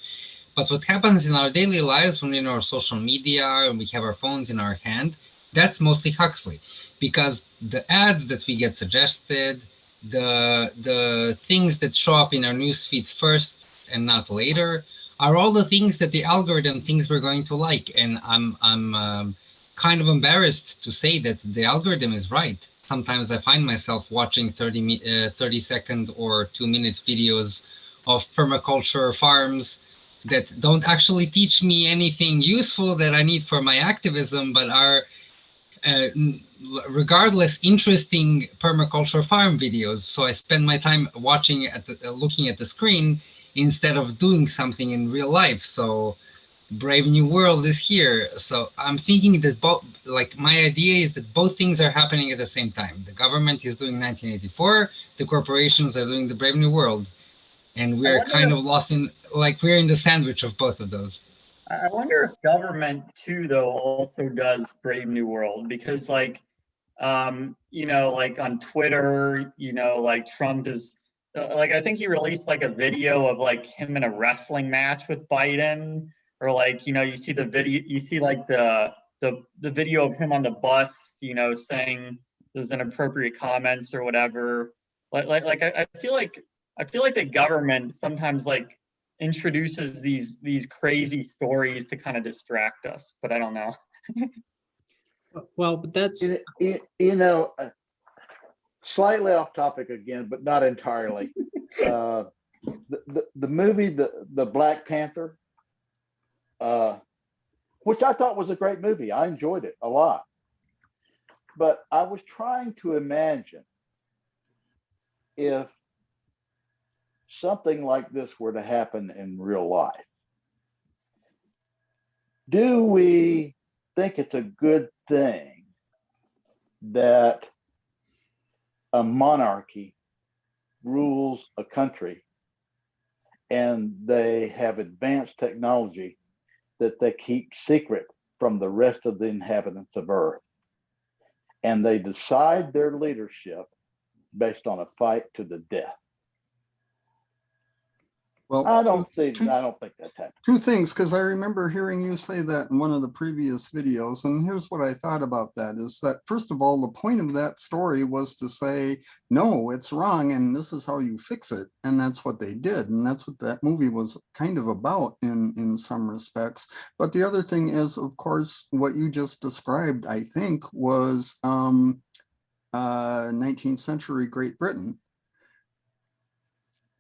But what happens in our daily lives when we're in our social media and we have our phones in our hand, that's mostly Huxley, because the ads that we get suggested, the things that show up in our newsfeed first and not later, are all the things that the algorithm thinks we're going to like. And I'm kind of embarrassed to say that the algorithm is right. Sometimes I find myself watching 30-second or 2-minute videos of permaculture farms that don't actually teach me anything useful that I need for my activism, but are regardless interesting permaculture farm videos. So I spend my time watching looking at the screen instead of doing something in real life. So Brave New World is here. So I'm thinking that both, like my idea is that both things are happening at the same time. The government is doing 1984, the corporations are doing the Brave New World. And we're kind of lost in, like, we're in the sandwich of both of those. I wonder if government too, though, also does Brave New World, because like, like on Twitter, like Trump is like, I think he released like a video of like him in a wrestling match with Biden, or like, you see the video, you see like the video of him on the bus, saying there's inappropriate comments or whatever. I feel like the government sometimes like introduces these crazy stories to kind of distract us, but I don't know. Well, but that's slightly off topic again, but not entirely. The movie, the Black Panther, which I thought was a great movie. I enjoyed it a lot. But I was trying to imagine if something like this were to happen in real life. Do we think it's a good thing that a monarchy rules a country and they have advanced technology that they keep secret from the rest of the inhabitants of Earth. And they decide their leadership based on a fight to the death. Well, I don't think that's happening. two things, because I remember hearing you say that in one of the previous videos, and here's what I thought about that, is that first of all, the point of that story was to say, no, it's wrong, and this is how you fix it. And that's what they did. And that's what that movie was kind of about in some respects. But the other thing is, of course, what you just described, I think, was 19th century Great Britain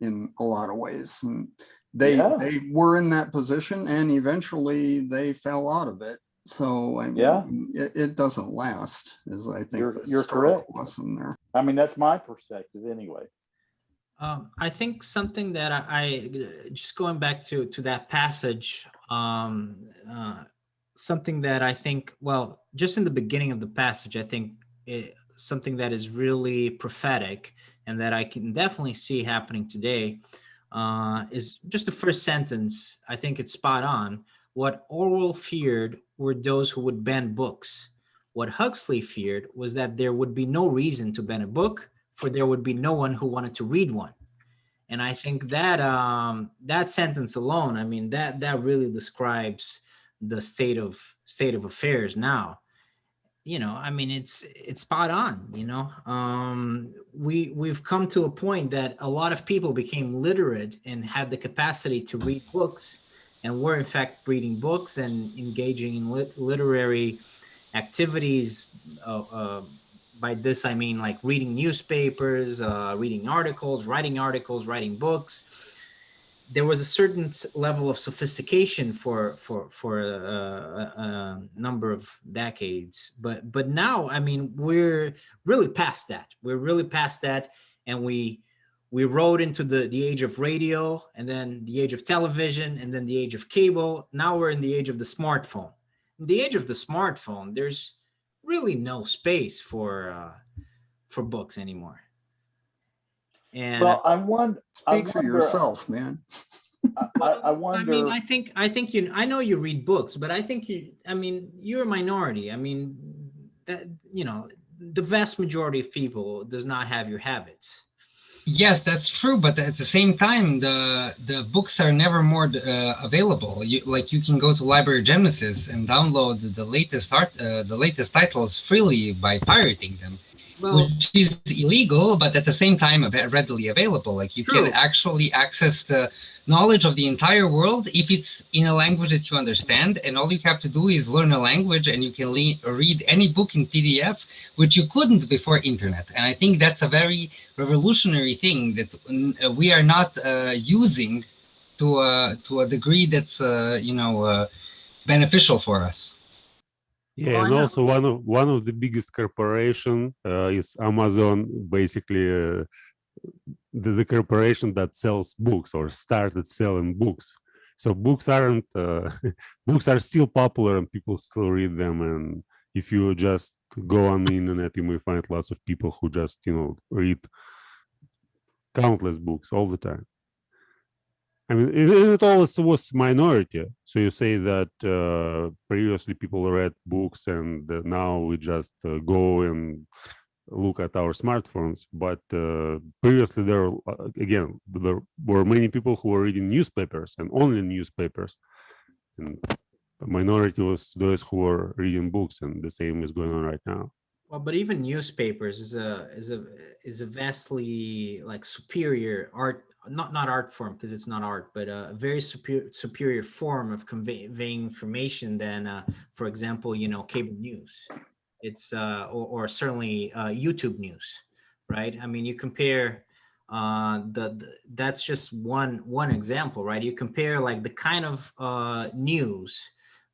in a lot of ways. And they were in that position, and eventually they fell out of it. So I mean, it doesn't last, is I think you're correct. Lesson there. I mean, that's my perspective anyway. I think something that I just going back to that passage, something that I think, well, just in the beginning of the passage, I think something that is really prophetic and that I can definitely see happening today is just the first sentence. I think it's spot on. What Orwell feared were those who would ban books. What Huxley feared was that there would be no reason to ban a book, for there would be no one who wanted to read one. And I think that that sentence alone, I mean, that really describes the state of affairs now. You know, I mean, it's spot on. You know, we've come to a point that a lot of people became literate and had the capacity to read books, and were in fact reading books and engaging in literary activities. By this, I mean like reading newspapers, reading articles, writing books. There was a certain level of sophistication for a number of decades, but now, I mean, we're really past that. We're really past that, and we rode into the age of radio, and then the age of television, and then the age of cable. Now we're in the age of the smartphone. In the age of the smartphone, there's really no space for books anymore. And well, I wonder. Speak for yourself, man. I wonder. I mean, I think you. I know you read books, but I think you. I mean, you're a minority. I mean, that, you know, the vast majority of people does not have your habits. Yes, that's true. But at the same time, the books are never more available. You can go to Library Genesis and download the latest titles freely by pirating them. Well, Which is illegal, but at the same time readily available. Like you true. can actually access the knowledge of the entire world if it's in a language that you understand, and all you have to do is learn a language, and you can read any book in PDF, which you couldn't before internet. And I think that's a very revolutionary thing that we are not using to a degree that's beneficial for us. Yeah, Well, I and know. also one of the biggest corporation is Amazon, basically the corporation that sells books or started selling books. So books aren't books are still popular and people still read them. And if you just go on the internet, you may find lots of people who just read countless books all the time. I mean, it always was minority. So you say that previously people read books, and now we just go and look at our smartphones. But previously, there were many people who were reading newspapers and only newspapers, and the minority was those who were reading books, and the same is going on right now. Well, but even newspapers is a vastly like superior art, not art form, because it's not art, but a very superior form of conveying information than, for example, cable news. It's or certainly YouTube news, right? I mean, you compare that's just one example, right? You compare like the kind of news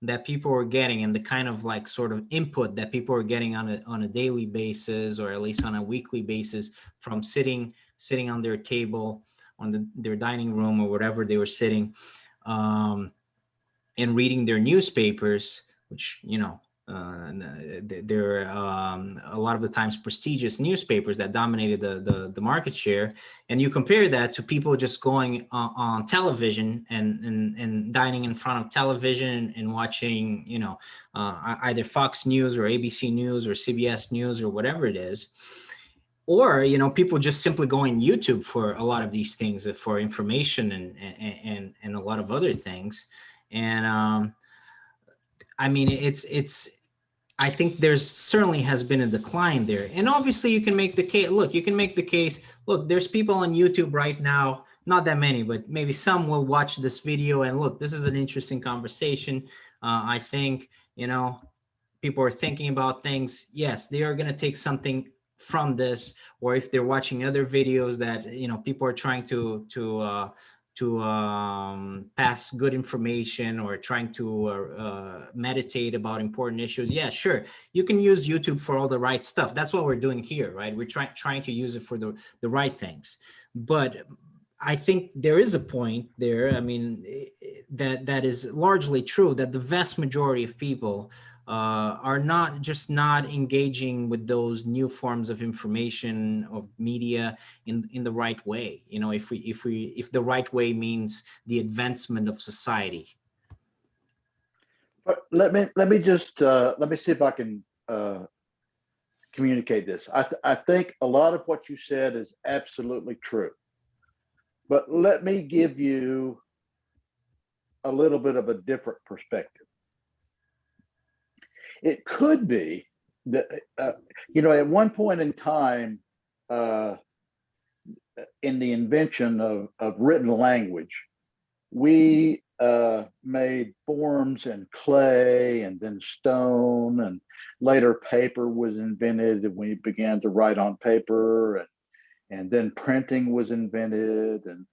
that people were getting and the kind of like sort of input that people were getting on a daily basis, or at least on a weekly basis, from sitting on their table on their dining room or whatever they were sitting, and reading their newspapers, which they're a lot of the times prestigious newspapers that dominated the market share, and you compare that to people just going on television and dining in front of television and watching, you know, either Fox News or ABC News or CBS News or whatever it is. Or, you know, people just simply going YouTube for a lot of these things for information and a lot of other things. And I mean, I think there's certainly has been a decline there. And obviously you can make the case, look, there's people on YouTube right now, not that many, but maybe some will watch this video and look, this is an interesting conversation. I think, you know, people are thinking about things. Yes, they are going to take something from this, or if they're watching other videos that, you know, people are trying to pass good information or trying to meditate about important issues. Yeah, sure. You can use YouTube for all the right stuff. That's what we're doing here, right? We're trying to use it for the right things. But I think there is a point there. I mean, that is largely true, that the vast majority of people are not engaging with those new forms of information, of media in the right way. You know, if the right way means the advancement of society. But let me just let me see if I can communicate this. I think a lot of what you said is absolutely true. But let me give you a little bit of a different perspective. It could be that, you know, at one point in time, in the invention of written language, we made forms in clay and then stone, and later paper was invented and we began to write on paper, and then printing was invented, and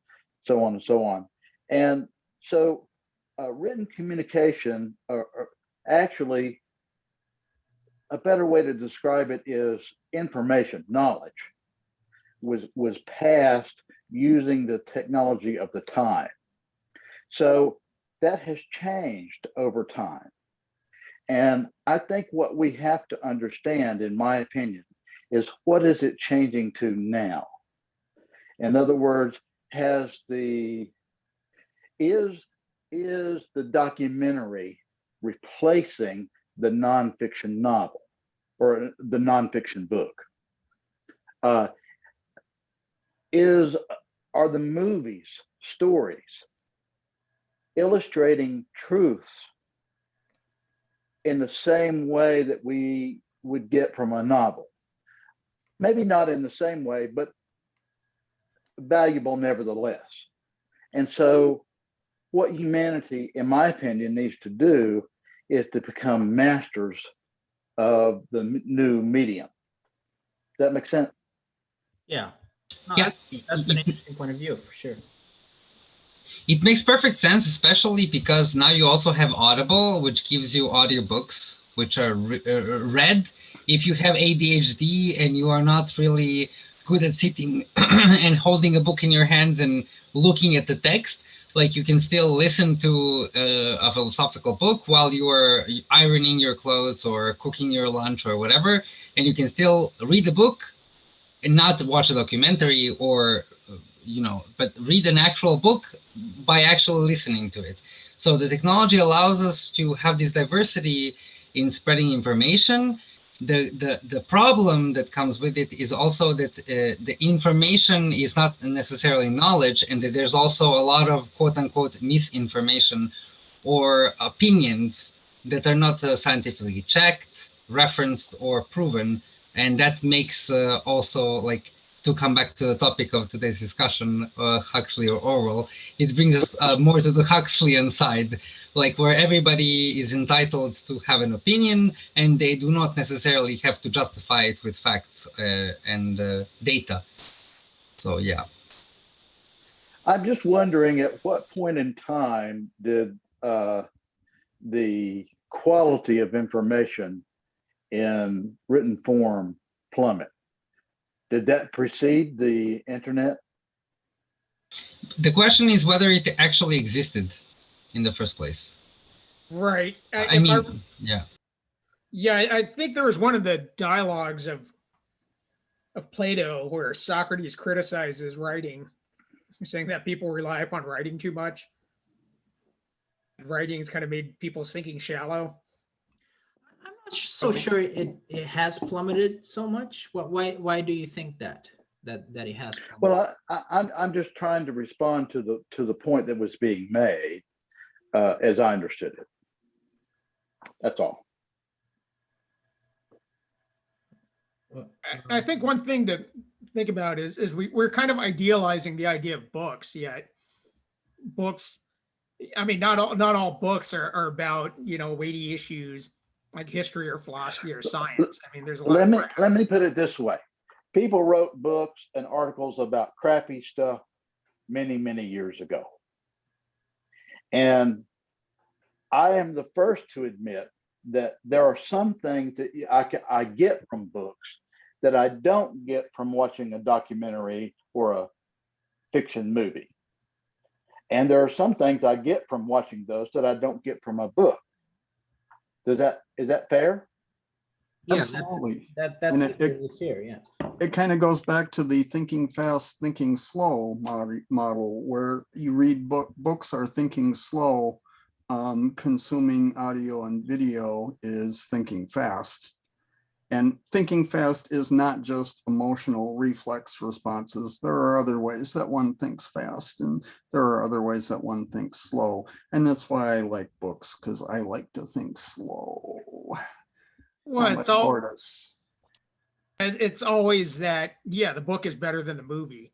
so on and so on. And so written communication, or actually a better way to describe it is information, knowledge was passed using the technology of the time. So that has changed over time. And I think what we have to understand, in my opinion, is what is it changing to now? In other words, is the documentary replacing the nonfiction novel or the nonfiction book? Are the movies, stories, illustrating truths in the same way that we would get from a novel? Maybe not in the same way, but valuable nevertheless. And so what humanity, in my opinion, needs to do is to become masters of the new medium. Does that make sense? Yeah. No, Yeah, that's an interesting point of view for sure. it makes perfect sense, especially because now you also have Audible, which gives you audiobooks, which are read. If you have ADHD and you are not really good at sitting and holding a book in your hands and looking at the text, like you can still listen to a philosophical book while you are ironing your clothes or cooking your lunch or whatever, and you can still read the book and not watch a documentary or but read an actual book by actually listening to it. So the technology allows us to have this diversity in spreading information. The problem that comes with it is also that the information is not necessarily knowledge, and that there's also a lot of quote unquote misinformation or opinions that are not scientifically checked, referenced, or proven. And that makes also, like, to come back to the topic of today's discussion, Huxley or Orwell, it brings us more to the Huxleyan side, like where everybody is entitled to have an opinion and they do not necessarily have to justify it with facts and data. So, yeah. I'm just wondering, at what point in time did the quality of information in written form plummet? Did that precede the internet? The question is whether it actually existed in the first place. Right. I mean, yeah. Yeah, I think there was one of the dialogues of Plato where Socrates criticizes writing, saying that people rely upon writing too much. Writing's kind of made people's thinking shallow. I'm not so sure it has plummeted so much. Why do you think that it has plummeted? Well, I'm just trying to respond to the point that was being made, as I understood it. That's all. I think one thing to think about is we're kind of idealizing the idea of books, yet books, I mean, not all books are about, weighty issues like history or philosophy or science. I mean, there's a lot. Let me put it this way. People wrote books and articles about crappy stuff many years ago. And I am the first to admit that there are some things that I get from books that I don't get from watching a documentary or a fiction movie. And there are some things I get from watching those that I don't get from a book. Is that fair? Yeah, Absolutely. that's And completely fair. Yeah. it kind of goes back to the thinking fast, thinking slow model, where you read books are thinking slow. Consuming audio and video is thinking fast. And thinking fast is not just emotional reflex responses. There are other ways that one thinks fast, and there are other ways that one thinks slow. And that's why I like books, because I like to think slow. Well, I'm a tortoise. it's always that, yeah, the book is better than the movie.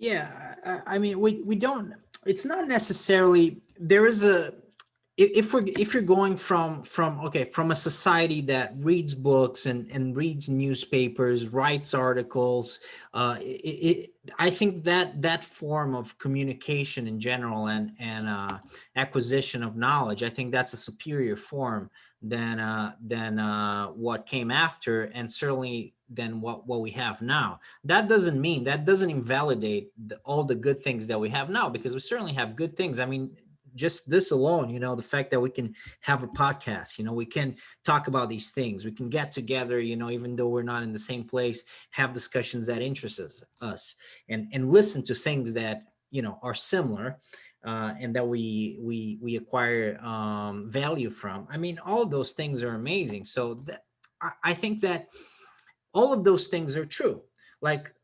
Yeah, I mean, we don't. It's not necessarily. There is a. If you're going from a society that reads books and reads newspapers, writes articles, I think that form of communication in general and acquisition of knowledge, I think that's a superior form than what came after, and certainly than what we have now. That doesn't invalidate all the good things that we have now, because we certainly have good things. I mean, just this alone, the fact that we can have a podcast, we can talk about these things, we can get together, even though we're not in the same place, have discussions that interest us and listen to things that, are similar, and that we acquire value from. I mean, all of those things are amazing. So I think that all of those things are true. Like,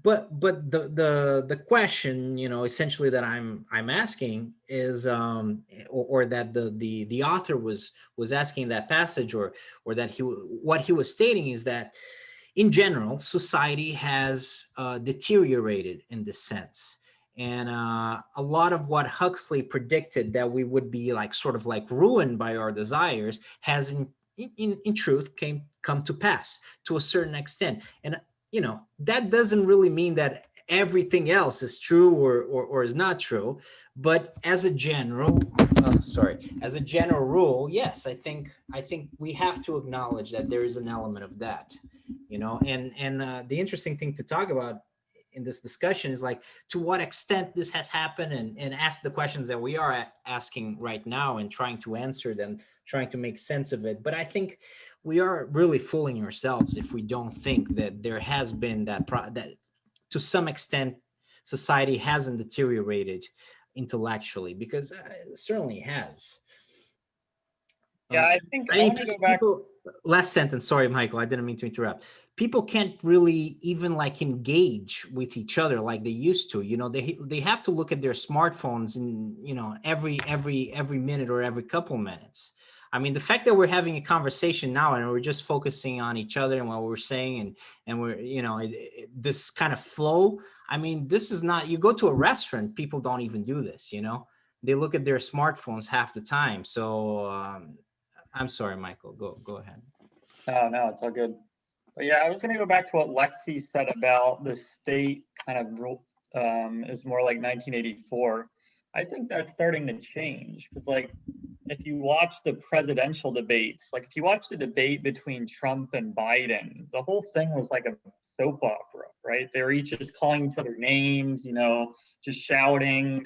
but the question, essentially that I'm asking is, or that the author was asking that passage, or that what he was stating is that in general society has deteriorated in this sense. And a lot of what Huxley predicted, that we would be sort of ruined by our desires, has in truth come to pass to a certain extent. And that doesn't really mean that everything else is true or is not true, but as a general rule, yes, I think we have to acknowledge that there is an element of that, and the interesting thing to talk about in this discussion is to what extent this has happened, and ask the questions that we are asking right now and trying to answer them, trying to make sense of it. But I think we are really fooling ourselves if we don't think that there has been that to some extent society hasn't deteriorated intellectually, because it certainly has. Yeah, I think I want to go back. Last sentence. Sorry, Michael, I didn't mean to interrupt. People can't really even engage with each other like they used to. They have to look at their smartphones in every minute or every couple minutes. I mean, the fact that we're having a conversation now and we're just focusing on each other and what we're saying, and we're this kind of flow. I mean, this is not. You go to a restaurant, people don't even do this. They look at their smartphones half the time. So I'm sorry, Michael. Go ahead. Oh, no, it's all good. But yeah, I was going to go back to what Lexi said about the state kind of rule is more like 1984. I think that's starting to change, because if you watch the presidential debates, if you watch the debate between Trump and Biden, the whole thing was like a soap opera, right? They were each just calling each other names, just shouting.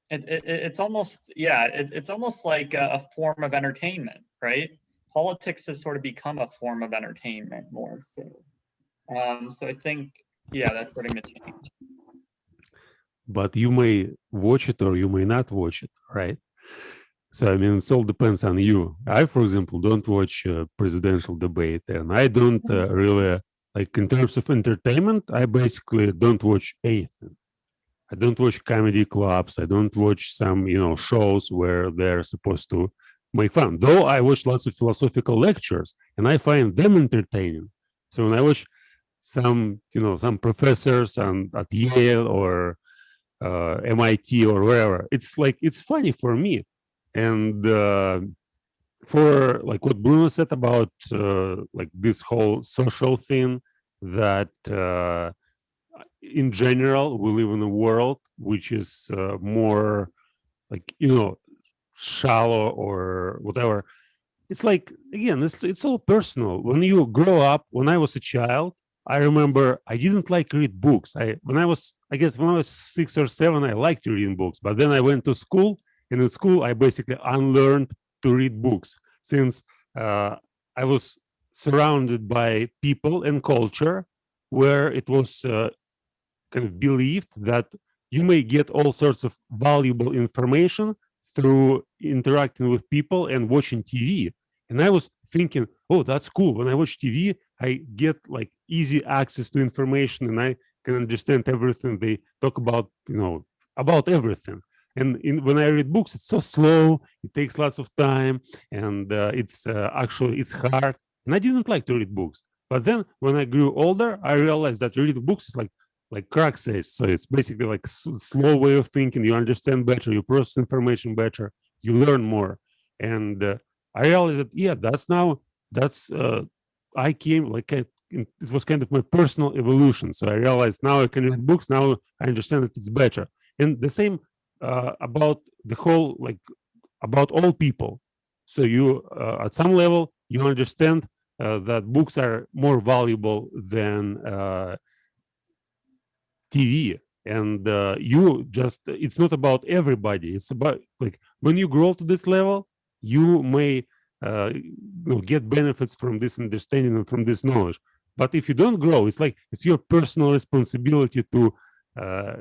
It's almost, yeah, it's almost like a form of entertainment, right? Politics has sort of become a form of entertainment more so. So I think, yeah, that's starting to change. But you may watch it or you may not watch it, right? So I mean, it all depends on you. I, for example, don't watch presidential debate, and I don't really like in terms of entertainment. I basically don't watch anything. I don't watch comedy clubs. I don't watch some, shows where they're supposed to make fun. Though I watch lots of philosophical lectures, and I find them entertaining. So when I watch some professors at Yale or MIT or wherever, it's funny for me. And for like what Bruno said about like this whole social thing, that in general we live in a world which is more like shallow or whatever. It's like, again, it's all personal. When you grow up, when I was a child, I remember I didn't like read books. When I was 6 or 7, I liked reading books, but then I went to school, and in school I basically unlearned to read books, since I was surrounded by people and culture where it was kind of believed that you may get all sorts of valuable information through interacting with people and watching TV. And I was thinking, oh, that's cool. When I watch TV, I get like easy access to information, and I can understand everything they talk about, about everything. And when I read books, it's so slow, it takes lots of time, and it's hard. And I didn't like to read books. But then when I grew older, I realized that reading books is like Craig says. So it's basically like slow way of thinking. You understand better, you process information better, you learn more. And I realized that, yeah, I came it was kind of my personal evolution. So I realized now I can read books. Now I understand that it's better. And the same about the whole, like about all people. So you, at some level, you understand that books are more valuable than TV, and it's not about everybody. It's about, like, when you grow to this level, you may get benefits from this understanding and from this knowledge. But if you don't grow, it's your personal responsibility to uh,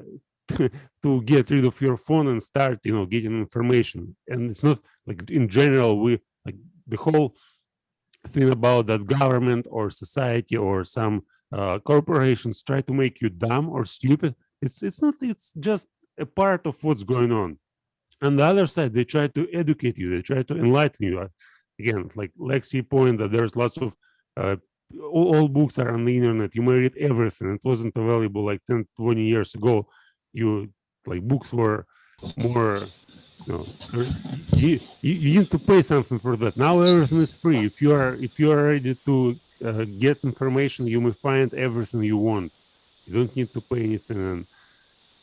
to get rid of your phone and start getting information. And it's not like, in general, we like the whole thing about that government or society or some corporations try to make you dumb or stupid. It's not. It's just a part of what's going on. On the other side, they try to educate you. They try to enlighten you. Again, like Lexi point that there's lots of all books are on the internet. You may read everything. It wasn't available like 10, 20 years ago. Books were more, you need to pay something for that. Now everything is free. If you are ready to get information, you may find everything you want. You don't need to pay anything. And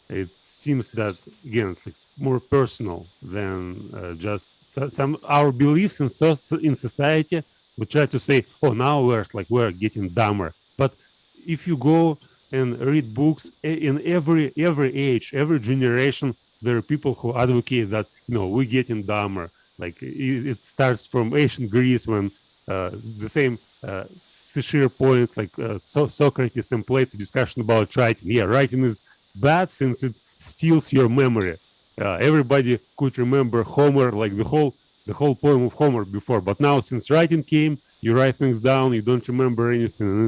it seems that, again, it's like more personal than just some our beliefs in society. We try to say, oh, now we're getting dumber. But if you go and read books in every age, every generation, there are people who advocate that we're getting dumber. Like it starts from ancient Greece, when the same Sashir points, like Socrates and Plato discussion about writing. Yeah, writing is bad since it steals your memory. Everybody could remember Homer, like the whole poem of Homer before, but now since writing came, you write things down, you don't remember anything, and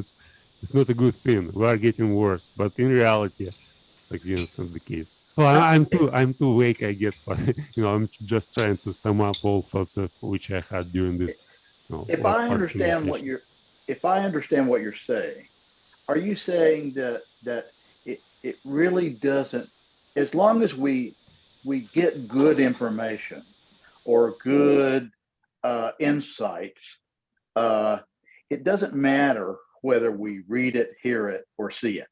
it's not a good thing. We are getting worse, but in reality, again, it's not the case. Well, I'm too vague, I guess, but I'm just trying to sum up all thoughts of which I had during this. If I understand what you're saying, are you saying that it really doesn't, as long as we get good information or good insights, it doesn't matter whether we read it, hear it, or see it,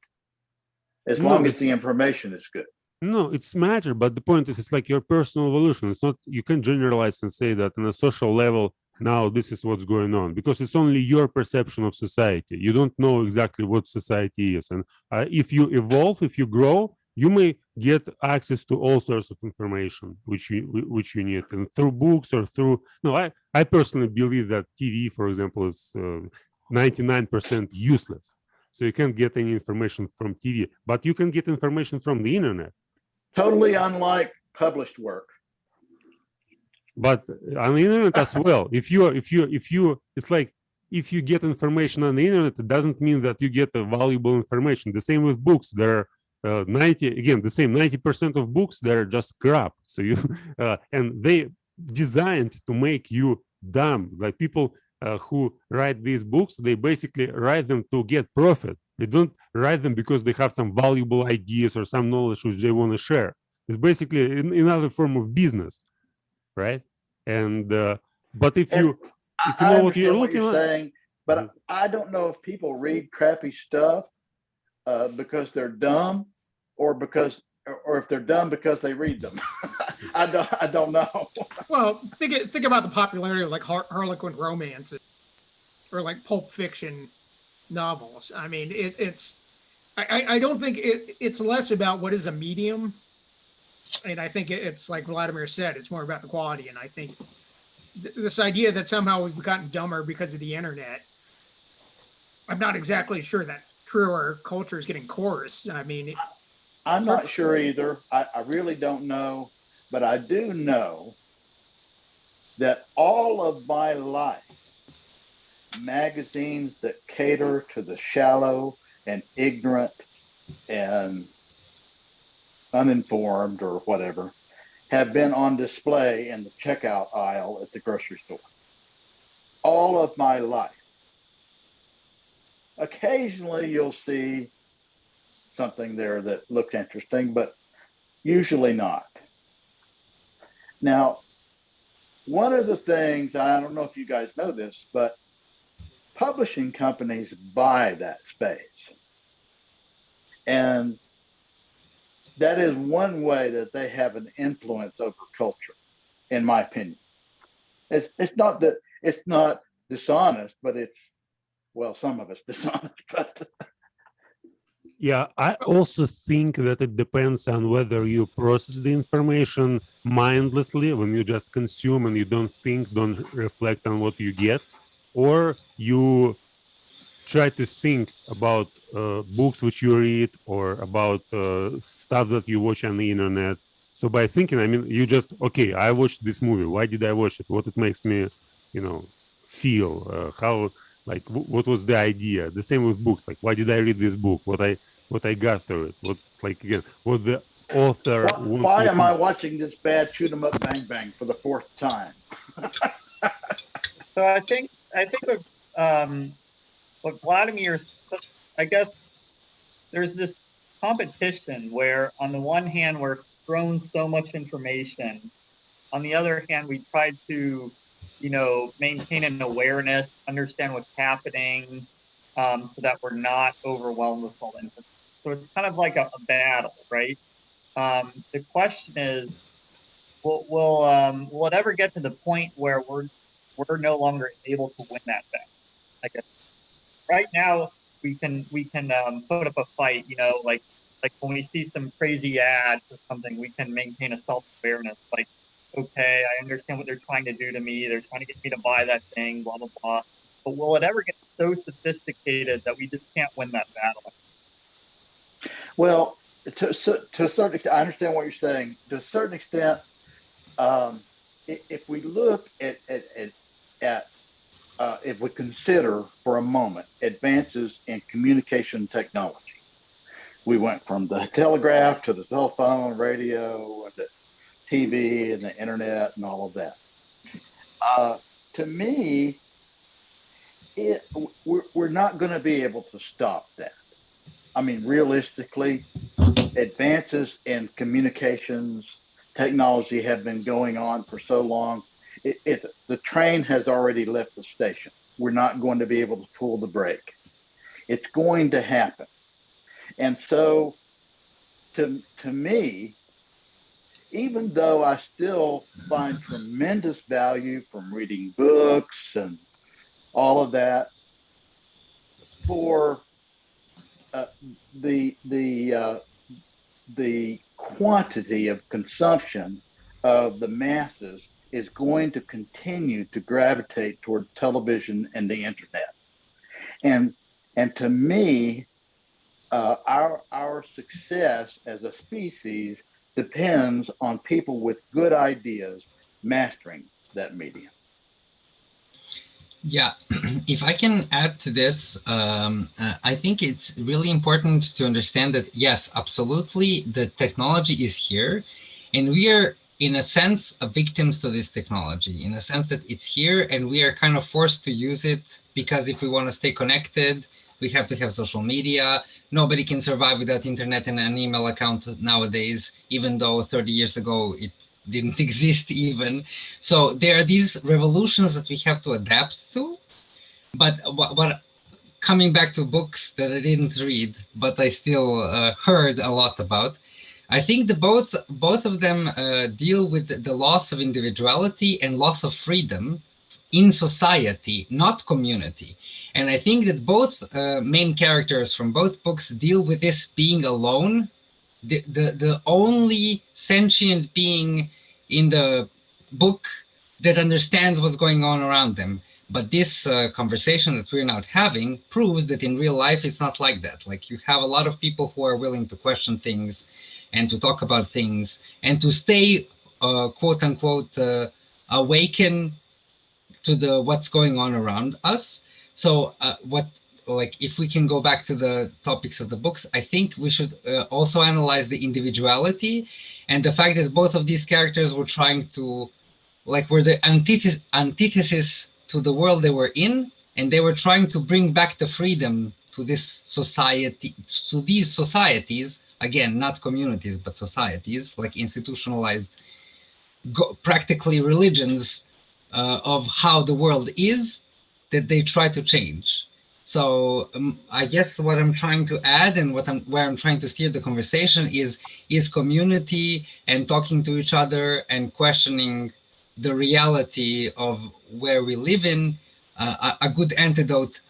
as long as the information is good. No, it's matter, but the point is, it's like your personal evolution. It's not, you can generalize and say that on a social level, now this is what's going on, because it's only your perception of society. You don't know exactly what society is. And if you evolve, if you grow, you may get access to all sorts of information which you need, and through books or through. No, I personally believe that TV, for example, is 99% useless. So you can't get any information from TV, but you can get information from the internet. Totally unlike published work. But on the internet as well, if you, it's like if you get information on the internet, it doesn't mean that you get a valuable information. The same with books. There are 90% of books, they're just crap. So you and they designed to make you dumb. Like people who write these books, they basically write them to get profit. They don't write them because they have some valuable ideas or some knowledge which they want to share. It's basically another form of business, right? And but if you know what you're looking at, saying, but I don't know if people read crappy stuff because they're dumb, or if they're dumb because they read them. I don't know. Well, think about the popularity of like Harlequin romances or like Pulp Fiction novels. I mean, I don't think it's less about what is a medium. And I think it's like Vladimir said, it's more about the quality. And I think this idea that somehow we've gotten dumber because of the internet, I'm not exactly sure that's true. Our culture is getting coarse. I mean, I'm not sure either. I really don't know, but I do know that all of my life, magazines that cater to the shallow and ignorant and uninformed or whatever have been on display in the checkout aisle at the grocery store all of my life. Occasionally you'll see something there that looks interesting, but usually not. Now, one of the things, I don't know if you guys know this, but publishing companies buy that space. And that is one way that they have an influence over culture, in my opinion. It's not that it's not dishonest, but it's, well, some of it's dishonest. But yeah, I also think that it depends on whether you process the information mindlessly, when you just consume and you don't think, don't reflect on what you get, or you try to think about books which you read or about stuff that you watch on the internet. So by thinking, I mean, you just, okay, I watched this movie. Why did I watch it? What it makes me, feel? How, like, what was the idea? The same with books. Like, why did I read this book? What I got through it? What, like, again, what the author wants. Why am I watching this bad shoot 'em up bang bang for the fourth time? So I think what Vladimir, I guess there's this competition where on the one hand, we're thrown so much information. On the other hand, we try to, maintain an awareness, understand what's happening, so that we're not overwhelmed with all information. So it's kind of like a battle, right? The question is, will it ever get to the point where we're no longer able to win that battle? I guess right now we can put up a fight, like when we see some crazy ad or something, we can maintain a self-awareness, like, okay, I understand what they're trying to do to me. They're trying to get me to buy that thing, blah, blah, blah. But will it ever get so sophisticated that we just can't win that battle? Well, to a certain extent, I understand what you're saying. To a certain extent, if we look at if we consider for a moment advances in communication technology, we went from the telegraph to the cell phone, radio, the TV, and the internet, and all of that. To me, we're not going to be able to stop that. I mean, realistically, advances in communications technology have been going on for so long. The train has already left the station. We're not going to be able to pull the brake. It's going to happen. And so to me, even though I still find tremendous value from reading books and all of that, for the quantity of consumption of the masses is going to continue to gravitate toward television and the internet. And to me, our success as a species depends on people with good ideas mastering that medium. Yeah, if I can add to this, I think it's really important to understand that, yes, absolutely, the technology is here, and we are, in a sense, victims to this technology, in a sense that it's here, and we are kind of forced to use it because if we want to stay connected, we have to have social media. Nobody can survive without internet and an email account nowadays, even though 30 years ago it didn't exist even. So there are these revolutions that we have to adapt to. But what coming back to books that I didn't read, but I still heard a lot about, I think the both of them deal with the loss of individuality and loss of freedom in society, not community. And I think that both main characters from both books deal with this being alone. The only sentient being in the book that understands what's going on around them. But this conversation that we're now having proves that in real life it's not like that. Like, you have a lot of people who are willing to question things and to talk about things and to stay quote unquote awaken to the what's going on around us. So like, if we can go back to the topics of the books, I think we should also analyze the individuality and the fact that both of these characters were trying to, like, were the antithesis to the world they were in, and they were trying to bring back the freedom to this society, to these societies, again, not communities, but societies, like institutionalized, practically religions of how the world is, that they try to change. So I guess what I'm trying to add and where I'm trying to steer the conversation is community and talking to each other and questioning the reality of where we live in, a good antidote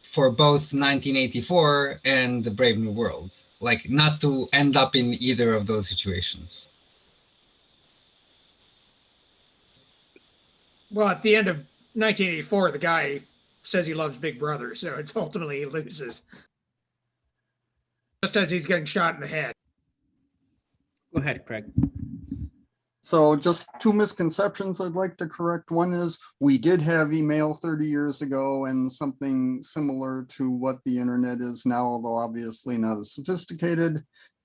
for both 1984 and the Brave New World, like not to end up in either of those situations. Well, at the end of 1984, the guy says he loves Big Brother, so it's ultimately he loses. Just as he's getting shot in the head. Go ahead, Craig. So just two misconceptions I'd like to correct. One is we did have email 30 years ago and something similar to what the internet is now, although obviously not as sophisticated.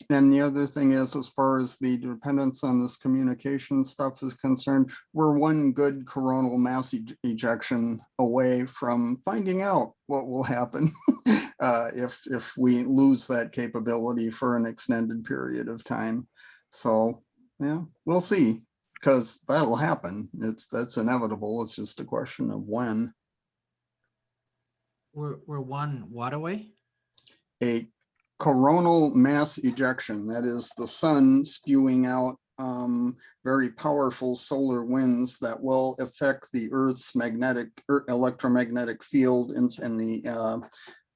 And the other thing is, as far as the dependence on this communication stuff is concerned, we're one good coronal mass ejection away from finding out what will happen if we lose that capability for an extended period of time. So yeah, we'll see, because that'll happen. That's inevitable. It's just a question of when. We're one what away? A coronal mass ejection, that is the sun spewing out very powerful solar winds that will affect the Earth's electromagnetic field in the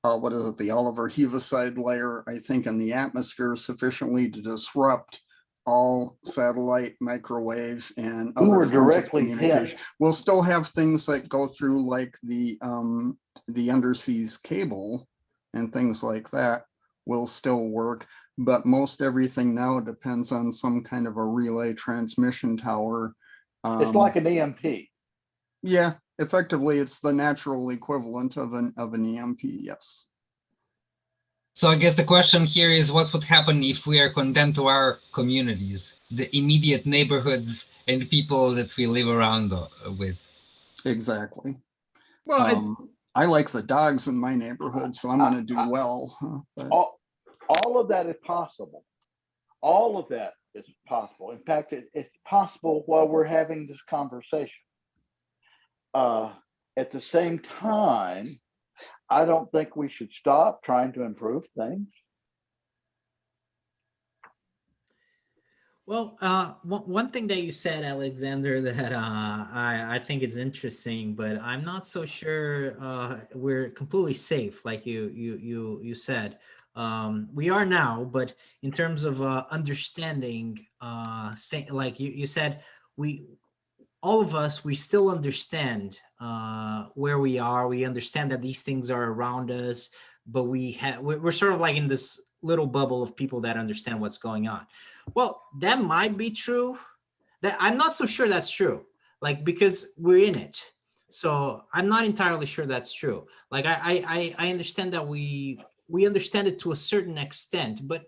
what is it, the Oliver Heaviside layer, I think, in the atmosphere sufficiently to disrupt all satellite, microwave, and other forms of communication. We'll still have things that go through, like the underseas cable and things like that will still work, but most everything now depends on some kind of a relay transmission tower. It's like an EMP. Yeah, effectively, it's the natural equivalent of an EMP. Yes. So I guess the question here is, what would happen if we are condemned to our communities, the immediate neighborhoods and people that we live around with? Exactly. Well, I like the dogs in my neighborhood, so I'm going to do well. But all of that is possible. All of that is possible. In fact, it's possible while we're having this conversation. At the same time, I don't think we should stop trying to improve things. Well, one thing that you said, Alexander, that I think is interesting, but I'm not so sure we're completely safe, like you said. We are now, but in terms of understanding, like you said, we all of us, we still understand where we are. We understand that these things are around us, but we're sort of like in this little bubble of people that understand what's going on. Well, that might be true. That I'm not so sure that's true. Like, because we're in it. So I'm not entirely sure that's true. Like I understand that we understand it to a certain extent, but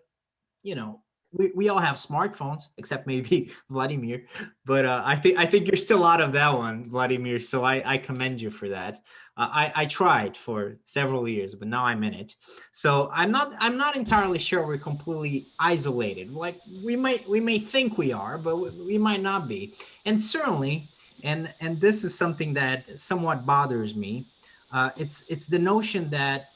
you know, we all have smartphones except maybe Vladimir, but I think you're still out of that one, Vladimir, so I commend you for that. I tried for several years, but now I'm in it, so I'm not entirely sure we're completely isolated. Like we may think we are, but we might not be. And certainly, and this is something that somewhat bothers me. It's the notion that,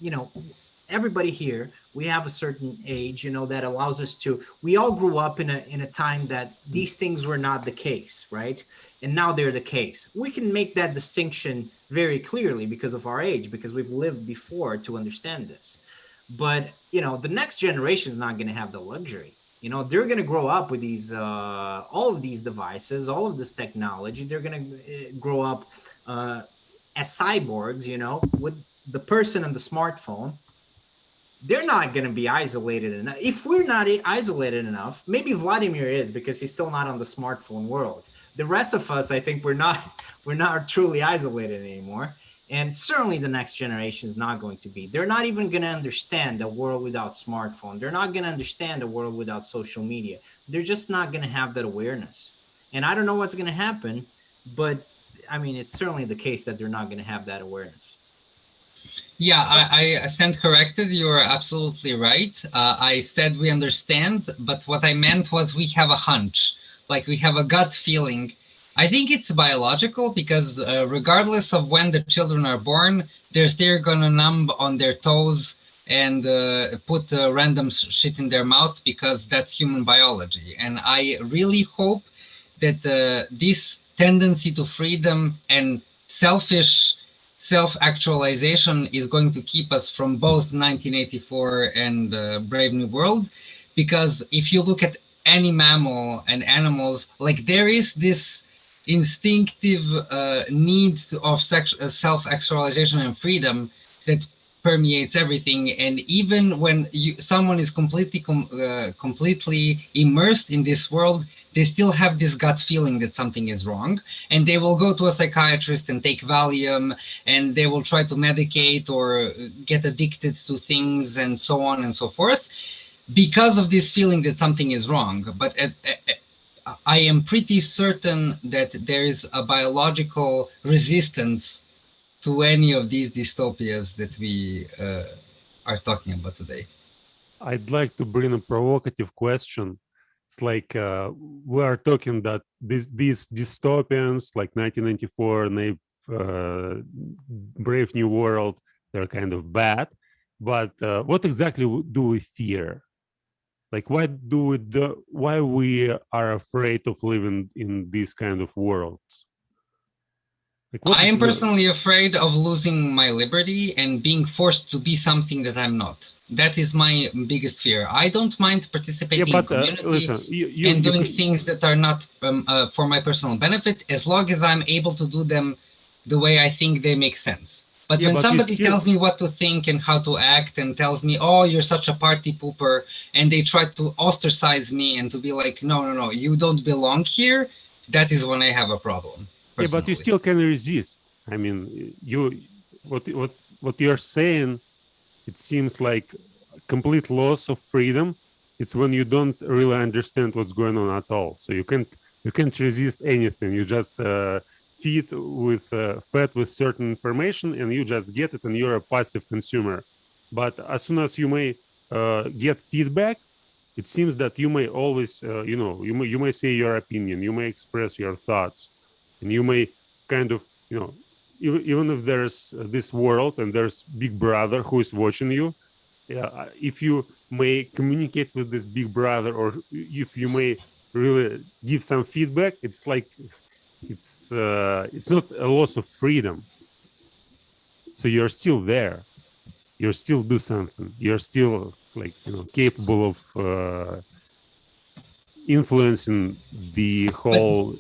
everybody here, we have a certain age, that allows us to, we all grew up in a time that these things were not the case, right? And now they're the case. We can make that distinction very clearly because of our age, because we've lived before to understand this. But the next generation is not going to have the luxury. They're going to grow up with these all of these devices, all of this technology. They're going to grow up as cyborgs, with the person and the smartphone. They're not going to be isolated enough. If we're not isolated enough, maybe Vladimir is, because he's still not on the smartphone world. The rest of us, I think, we're not truly isolated anymore. And certainly the next generation is not going to be. They're not even going to understand a world without smartphone. They're not going to understand a world without social media. They're just not going to have that awareness. And I don't know what's going to happen, but I mean, it's certainly the case that they're not going to have that awareness. Yeah, I stand corrected. You're absolutely right. I said we understand, but what I meant was we have a hunch, like we have a gut feeling. I think it's biological because regardless of when the children are born, they're still gonna numb on their toes and put random shit in their mouth because that's human biology. And I really hope that this tendency to freedom and self-actualization is going to keep us from both 1984 and Brave New World, because if you look at any mammal and animals, like there is this instinctive need of self-actualization and freedom that permeates everything. And even when someone is completely immersed in this world, they still have this gut feeling that something is wrong, and they will go to a psychiatrist and take Valium, and they will try to medicate or get addicted to things and so on and so forth because of this feeling that something is wrong. But I am pretty certain that there is a biological resistance to any of these dystopias that we are talking about today. I'd like to bring a provocative question. It's like we are talking that these dystopians like 1994 and Brave New World, they're kind of bad. But what exactly do we fear? Like, why we are afraid of living in these kind of worlds? Like, I am personally afraid of losing my liberty and being forced to be something that I'm not. That is my biggest fear. I don't mind participating in community listen, and doing things that are not for my personal benefit, as long as I'm able to do them the way I think they make sense. But when somebody tells me what to think and how to act and tells me, oh, you're such a party pooper, and they try to ostracize me and to be like, no, you don't belong here, that is when I have a problem. Personally. Yeah, but you still can resist. I mean, what you're saying, it seems like complete loss of freedom. It's when you don't really understand what's going on at all. So you can't resist anything. You just fed with certain information, and you just get it, and you're a passive consumer. But as soon as you may get feedback, it seems that you may always, you may say your opinion, you may express your thoughts. And you may kind of, even if there's this world and there's Big Brother who is watching you, if you may communicate with this Big Brother, or if you may really give some feedback, it's like it's not a loss of freedom. So you're still there. You still do something. You're still like capable of influencing the whole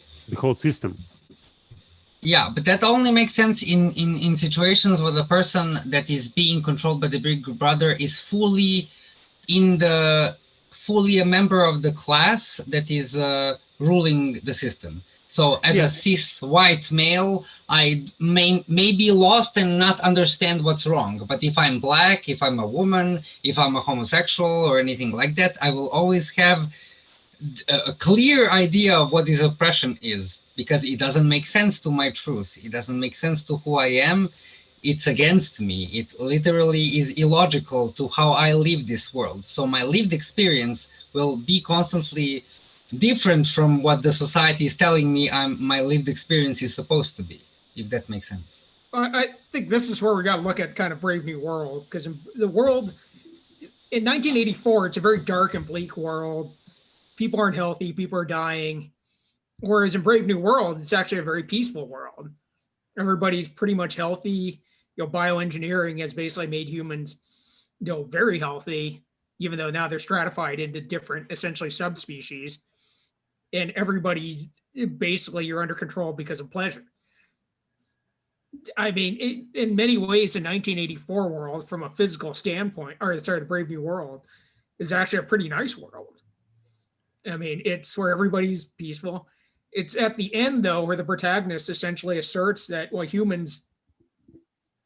system. Yeah, but that only makes sense in situations where the person that is being controlled by the Big Brother is fully a member of the class that is ruling the system. So as a cis white male, I may be lost and not understand what's wrong. But if I'm black, if I'm a woman, if I'm a homosexual or anything like that, I will always have a clear idea of what this oppression is, because it doesn't make sense to my truth. It doesn't make sense to who I am. It's against me. It literally is illogical to how I live this world. So my lived experience will be constantly different from what the society is telling me my lived experience is supposed to be, if that makes sense. I think this is where we got to look at kind of Brave New World, because in the world in 1984, it's a very dark and bleak world. People aren't healthy, people are dying. Whereas in Brave New World, it's actually a very peaceful world. Everybody's pretty much healthy. Bioengineering has basically made humans, very healthy, even though now they're stratified into different, essentially subspecies. And everybody's basically, you're under control because of pleasure. I mean, in many ways, the 1984 world, from a physical standpoint, the Brave New World, is actually a pretty nice world. I mean, it's where everybody's peaceful. It's at the end, though, where the protagonist essentially asserts that, well, humans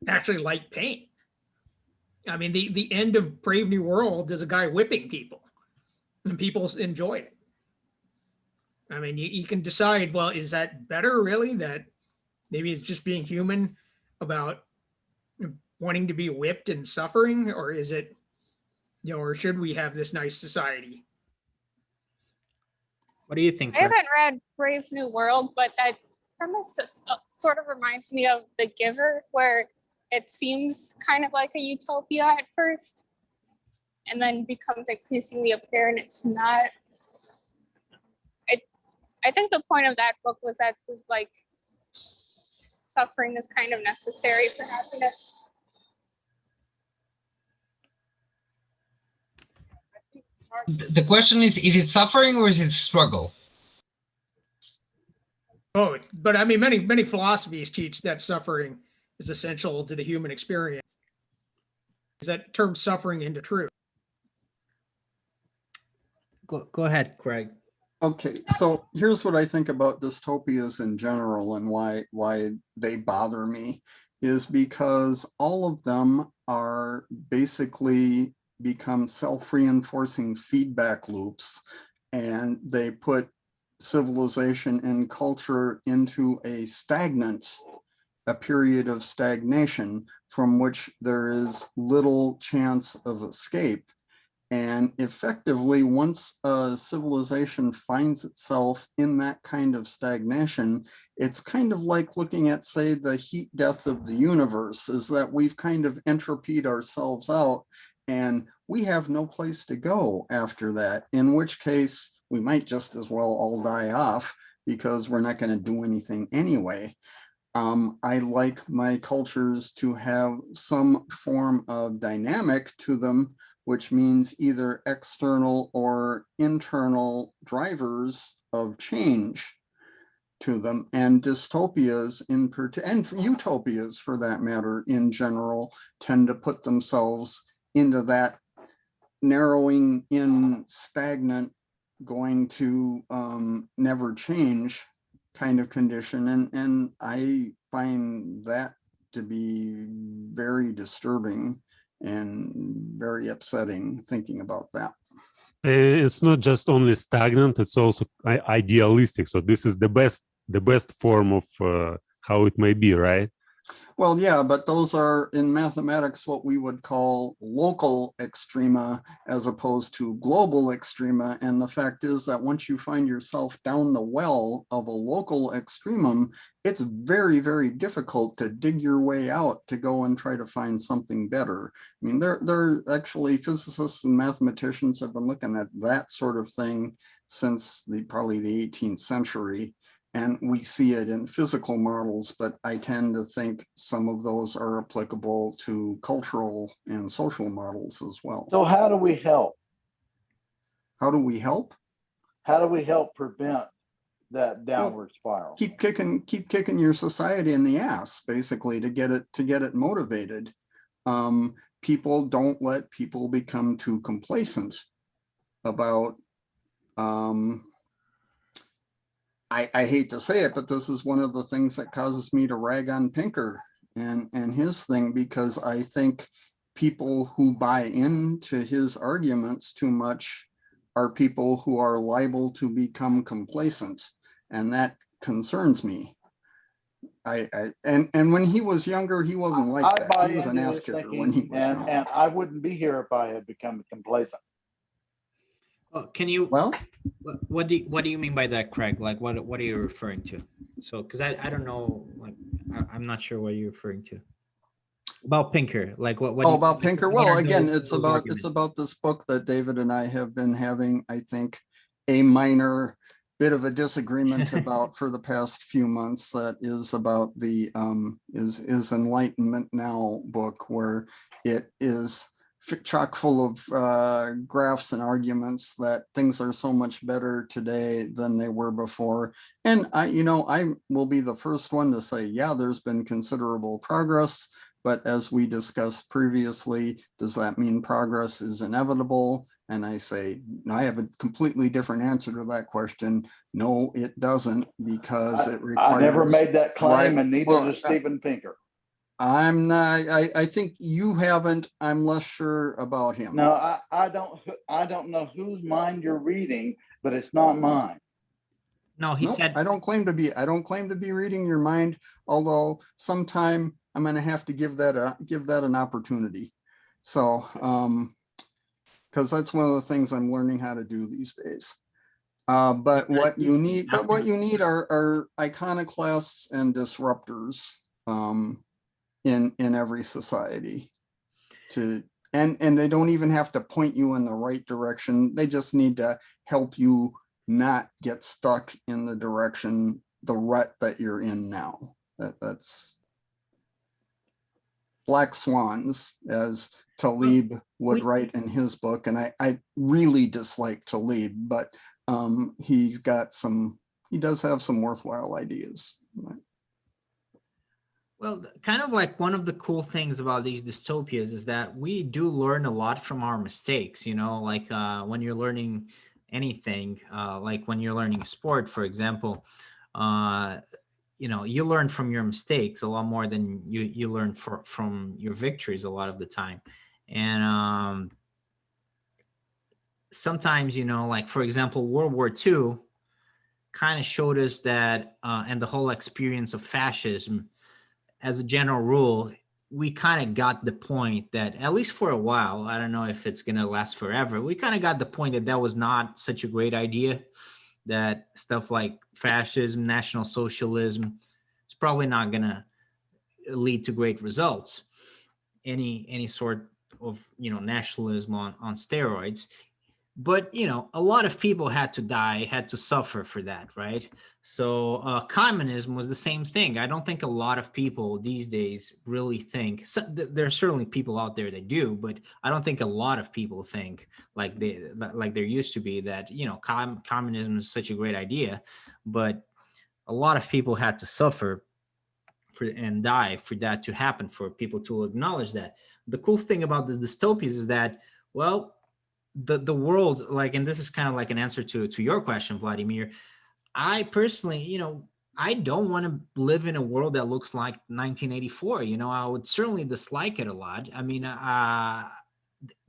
actually like pain. I mean, the end of Brave New World is a guy whipping people, and people enjoy it. I mean, you can decide, well, is that better, really? That maybe it's just being human about wanting to be whipped and suffering, or is it, or should we have this nice society? What do you think? I haven't read Brave New World, but that premise sort of reminds me of The Giver, where it seems kind of like a utopia at first, and then becomes increasingly apparent it's not. I think the point of that book was that was like suffering is kind of necessary for happiness. The question is it suffering or is it struggle? Both, but I mean, many philosophies teach that suffering is essential to the human experience. Is that term suffering into truth? Go ahead, Craig. Okay, so here's what I think about dystopias in general and why they bother me, is because all of them are basically become self-reinforcing feedback loops, and they put civilization and culture into a period of stagnation from which there is little chance of escape. And effectively, once a civilization finds itself in that kind of stagnation, it's kind of like looking at, say, the heat death of the universe, is that we've kind of entropied ourselves out and we have no place to go after that, in which case we might just as well all die off because we're not going to do anything anyway. I like my cultures to have some form of dynamic to them, which means either external or internal drivers of change to them. And dystopias and utopias, for that matter, in general, tend to put themselves into that narrowing in, stagnant, going to never change kind of condition. And I find that to be very disturbing and very upsetting thinking about that. It's not just only stagnant, it's also idealistic. So this is the best form of how it may be, right? Well, yeah, but those are in mathematics what we would call local extrema as opposed to global extrema. And the fact is that once you find yourself down the well of a local extremum, it's very, very difficult to dig your way out to go and try to find something better. I mean, there actually physicists and mathematicians have been looking at that sort of thing since probably the 18th century. And we see it in physical models, but I tend to think some of those are applicable to cultural and social models as well. So how do we help? How do we help? How do we help prevent that downward spiral? Keep kicking your society in the ass, basically, to get it motivated. People don't let people become too complacent about, I hate to say it, but this is one of the things that causes me to rag on Pinker and his thing, because I think people who buy into his arguments too much are people who are liable to become complacent, and that concerns me. And when he was younger, he wasn't like that. He was an ass kicker when he was young. And I wouldn't be here if I had become complacent. Can you? Well, what do you mean by that, Craig? Like, what are you referring to? So, because I don't know, like, I'm not sure what you're referring to about Pinker. Like, what? Oh, about Pinker. Well, again, those it's about this book that David and I have been having, I think, a minor bit of a disagreement about for the past few months. That is about the is Enlightenment Now book, where it is chock full of graphs and arguments that things are so much better today than they were before. And I will be the first one to say, yeah, there's been considerable progress. But as we discussed previously, does that mean progress is inevitable? And I say, I have a completely different answer to that question. No, it doesn't, because it requires. I never made that claim, right, and neither does Steven Pinker. I'm not. I think you haven't. I'm less sure about him. No, I don't know whose mind you're reading, but it's not mine. No, he said. I don't claim to be reading your mind. Although sometime I'm going to have to give that an opportunity. So, because that's one of the things I'm learning how to do these days. But what you need are iconoclasts and disruptors in every society. And they don't even have to point you in the right direction. They just need to help you not get stuck in the rut that you're in now. That's black swans, as Talib would write in his book. And I really dislike Talib, but he does have some worthwhile ideas. Well, kind of like one of the cool things about these dystopias is that we do learn a lot from our mistakes, like when you're learning anything, like when you're learning sport, for example, you learn from your mistakes a lot more than you learn from your victories a lot of the time. And sometimes, like, for example, World War II kind of showed us that, and the whole experience of fascism, as a general rule, we kind of got the point that, at least for a while, I don't know if it's going to last forever, we kind of got the point that was not such a great idea, that stuff like fascism, National Socialism is probably not going to lead to great results. Any sort of, nationalism on steroids. But, a lot of people had to die, had to suffer for that, right? So communism was the same thing. I don't think a lot of people these days really think, there are certainly people out there that do, but I don't think a lot of people think like there used to be, that, communism is such a great idea. But a lot of people had to suffer and die for that to happen, for people to acknowledge that. The cool thing about the dystopias is that, well, the world, like, and this is kind of like an answer to your question, Vladimir. I personally, I don't want to live in a world that looks like 1984. I would certainly dislike it a lot. I mean,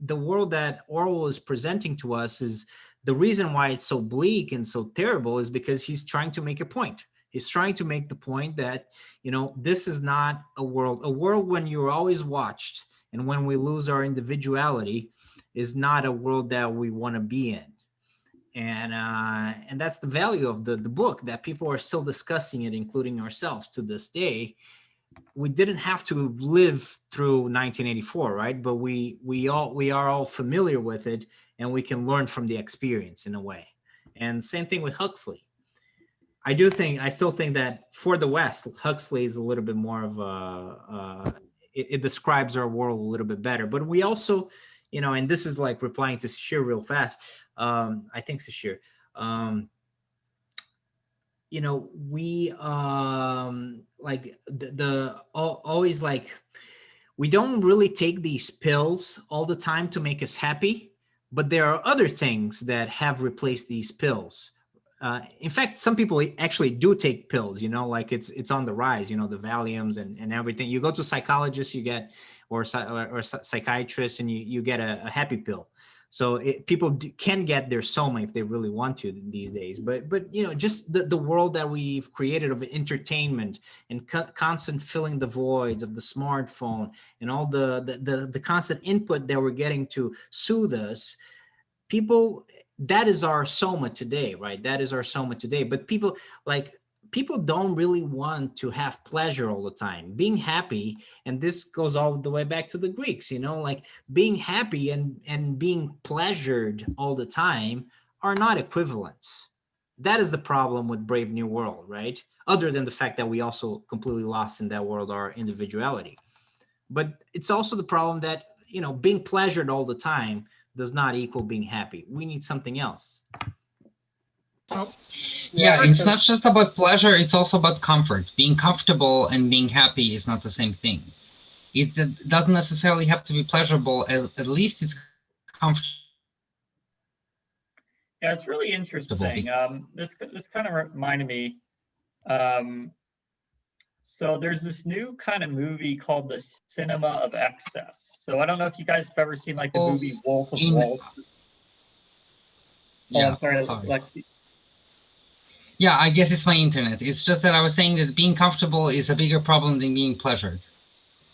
the world that Orwell is presenting to us, is the reason why it's so bleak and so terrible, is because he's trying to make a point. He's trying to make the point that, this is not a world when you're always watched, and when we lose our individuality, is not a world that we want to be in. And that's the value of the book, that people are still discussing it, including ourselves to this day. We didn't have to live through 1984, right? But we are all familiar with it, and we can learn from the experience in a way. And same thing with Huxley. I still think that for the West, Huxley is a little bit more of it describes our world a little bit better. But we also, and this is like replying to Sashir real fast. I think Sashir, we like always like, we don't really take these pills all the time to make us happy, but there are other things that have replaced these pills. In fact, some people actually do take pills, like it's on the rise, the Valiums and everything. You go to psychologists, you get, or psychiatrists, and you get a happy pill. So people can get their soma if they really want to these days. But just the world that we've created of entertainment and constant filling the voids of the smartphone and all the constant input that we're getting to soothe us, people, that is our soma today, right? That is our soma today. But people don't really want to have pleasure all the time. Being happy, and this goes all the way back to the Greeks, like being happy and being pleasured all the time are not equivalents. That is the problem with Brave New World, right? Other than the fact that we also completely lost in that world our individuality. But it's also the problem that, being pleasured all the time does not equal being happy. We need something else. Oh, Yeah, it's not just about pleasure, it's also about comfort. Being comfortable and being happy is not the same thing. It doesn't necessarily have to be pleasurable, at least it's comfortable. Yeah, it's really interesting. This kind of reminded me. So there's this new kind of movie called The Cinema of Excess. So I don't know if you guys have ever seen like the movie Wolf of Wall Street. Yeah, I'm sorry, sorry. Lexi. Yeah, I guess it's my internet. It's just that I was saying that being comfortable is a bigger problem than being pleasured.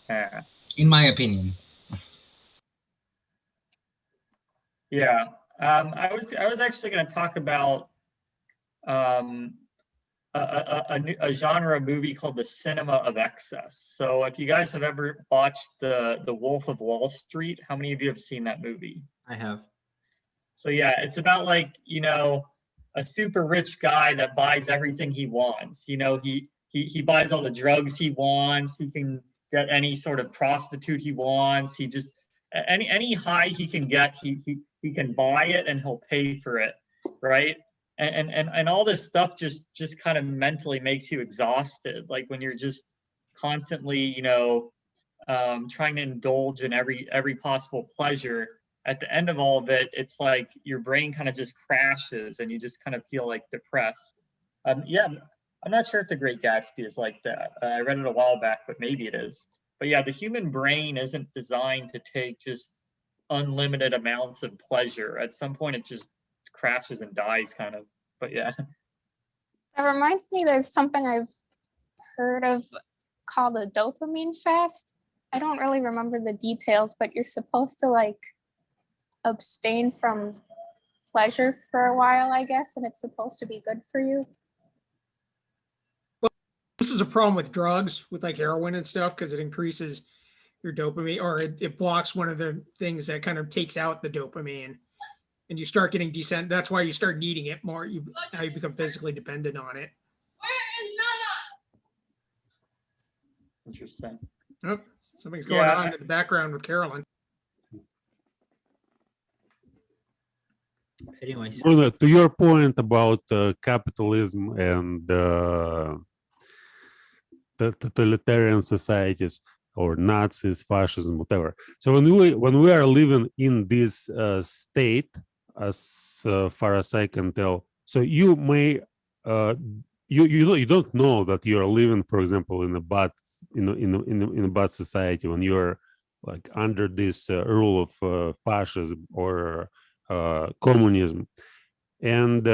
Yeah. In my opinion. Yeah. I was actually going to talk about a genre movie called The Cinema of Excess. So if you guys have ever watched the Wolf of Wall Street, how many of you have seen that movie? I have. So yeah, it's about like, a super rich guy that buys everything he wants. He buys all the drugs he wants. He can get any sort of prostitute he wants. He just any high he can get, he can buy it and he'll pay for it, right? And all this stuff just kind of mentally makes you exhausted. Like when you're just constantly, trying to indulge in every possible pleasure. At the end of all of it, it's like your brain kind of just crashes and you just kind of feel like depressed. Yeah, I'm not sure if The Great Gatsby is like that. I read it a while back, but maybe it is. But yeah, the human brain isn't designed to take just unlimited amounts of pleasure. At some point, it just crashes and dies, kind of. But yeah. That reminds me, there's something I've heard of called a dopamine fast. I don't really remember the details, but you're supposed to like abstain from pleasure for a while, I guess, and it's supposed to be good for you. Well, this is a problem with drugs, with like heroin and stuff, because it increases your dopamine, or it blocks one of the things that kind of takes out the dopamine, and you start getting descent. That's why you start needing it more. You become physically dependent on it. Interesting. Oh, something's going on in the background with Carolyn. Anyways, Bruno, to your point about capitalism and totalitarian societies or Nazis, fascism, whatever. So when we are living in this state, as far as I can tell, so you may you don't know that you are living, for example, in a bad in a bad society when you are like under this rule of fascism or communism, and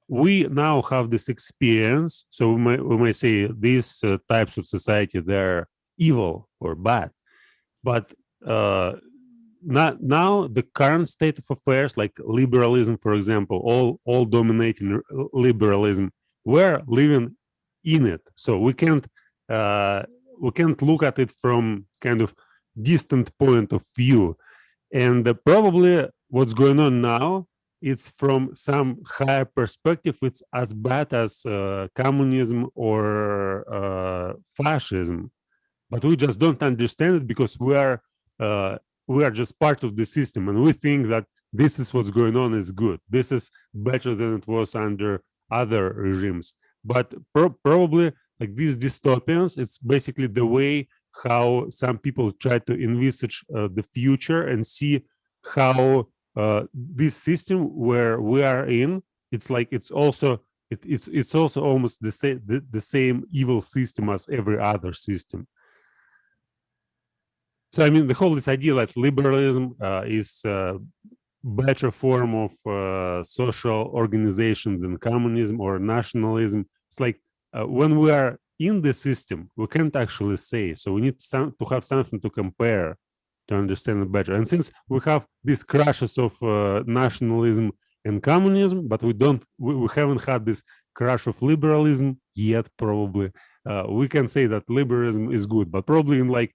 we now have this experience. So we may say these types of society, they're evil or bad, but not now the current state of affairs, like liberalism, for example, all dominating liberalism, we're living in it. So we can't look at it from kind of distant point of view. And probably what's going on now it's from some higher perspective, it's as bad as communism or fascism, but we just don't understand it because we are just part of the system, and we think that this is what's going on is good. This is better than it was under other regimes. But probably like these dystopians, it's basically the way how some people try to envisage the future and see how this system where we are in, it's like it's also it's also almost the same evil system as every other system. So I mean, the whole this idea that liberalism is a better form of social organization than communism or nationalism. It's like when we are in the system, we can't actually say. So we need to have something to compare to understand it better. And since we have these crashes of nationalism and communism, but we haven't had this crash of liberalism yet. Probably we can say that liberalism is good, but probably in like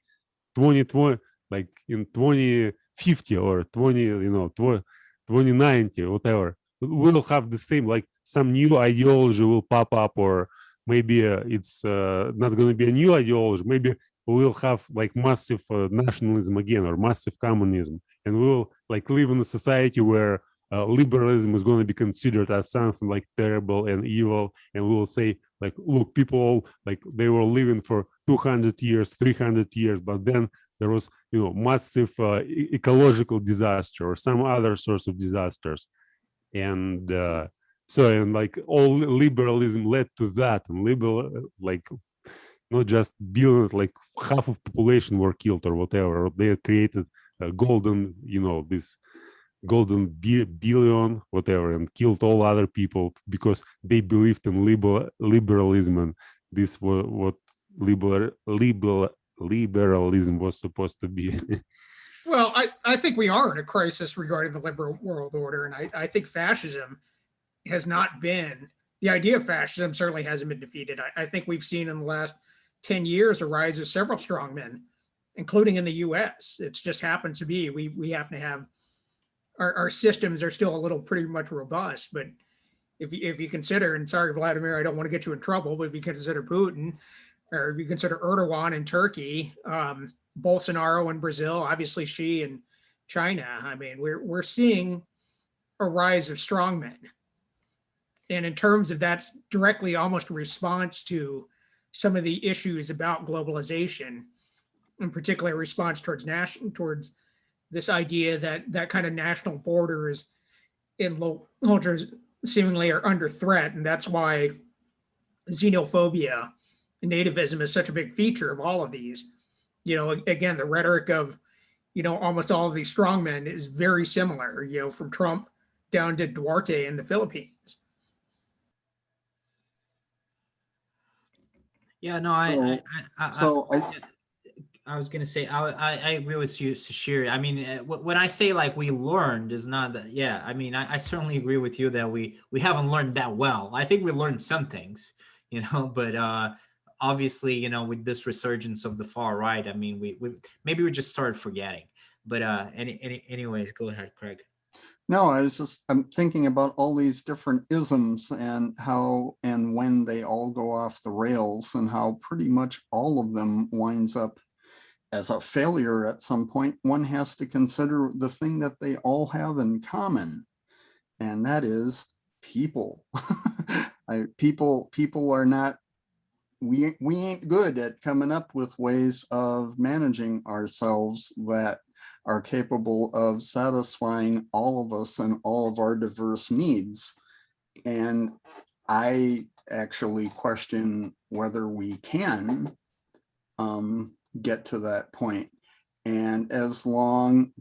2020, like in 2050 or 2090 or whatever, we'll have the same, like some new ideology will pop up, or maybe it's not going to be a new ideology. Maybe we'll have like massive nationalism again, or massive communism, and we'll like live in a society where liberalism is going to be considered as something like terrible and evil, and we'll say like, look, people like they were living for 200 years, 300 years, but then there was massive ecological disaster or some other source of disasters, and and like all liberalism led to that, and liberal like not just billion, like half of population were killed or whatever, or they created a golden this golden billion whatever, and killed all other people because they believed in liberalism, and this was what liberalism was supposed to be. Well, I think we are in a crisis regarding the liberal world order, and I think fascism has not been, the idea of fascism certainly hasn't been defeated. I think we've seen in the last 10 years a rise of several strongmen, including in the US. It just happens to be we have to have our systems are still a little pretty much robust, but if you consider, and sorry, Vladimir, I don't want to get you in trouble, but if you consider Putin, or if you consider Erdogan in Turkey, Bolsonaro in Brazil, obviously Xi in China, I mean, we're seeing a rise of strongmen. And in terms of that's directly almost a response to some of the issues about globalization, in particular a response towards this idea that kind of national borders in low cultures seemingly are under threat. And that's why xenophobia and nativism is such a big feature of all of these. Again, the rhetoric of, almost all of these strongmen is very similar, from Trump down to Duarte in the Philippines. Yeah, no, I was gonna say I agree with you, Sashiri. I mean, when I say like we learned, is not that. Yeah, I mean, I certainly agree with you that we haven't learned that well. I think we learned some things, but obviously, with this resurgence of the far right, I mean, we maybe we just started forgetting. But anyways, go ahead, Craig. No, I'm thinking about all these different isms and how and when they all go off the rails, and how pretty much all of them winds up as a failure at some point. One has to consider the thing that they all have in common, and that is people. People are not, we ain't good at coming up with ways of managing ourselves that are capable of satisfying all of us and all of our diverse needs. And I actually question whether we can get to that point. And as long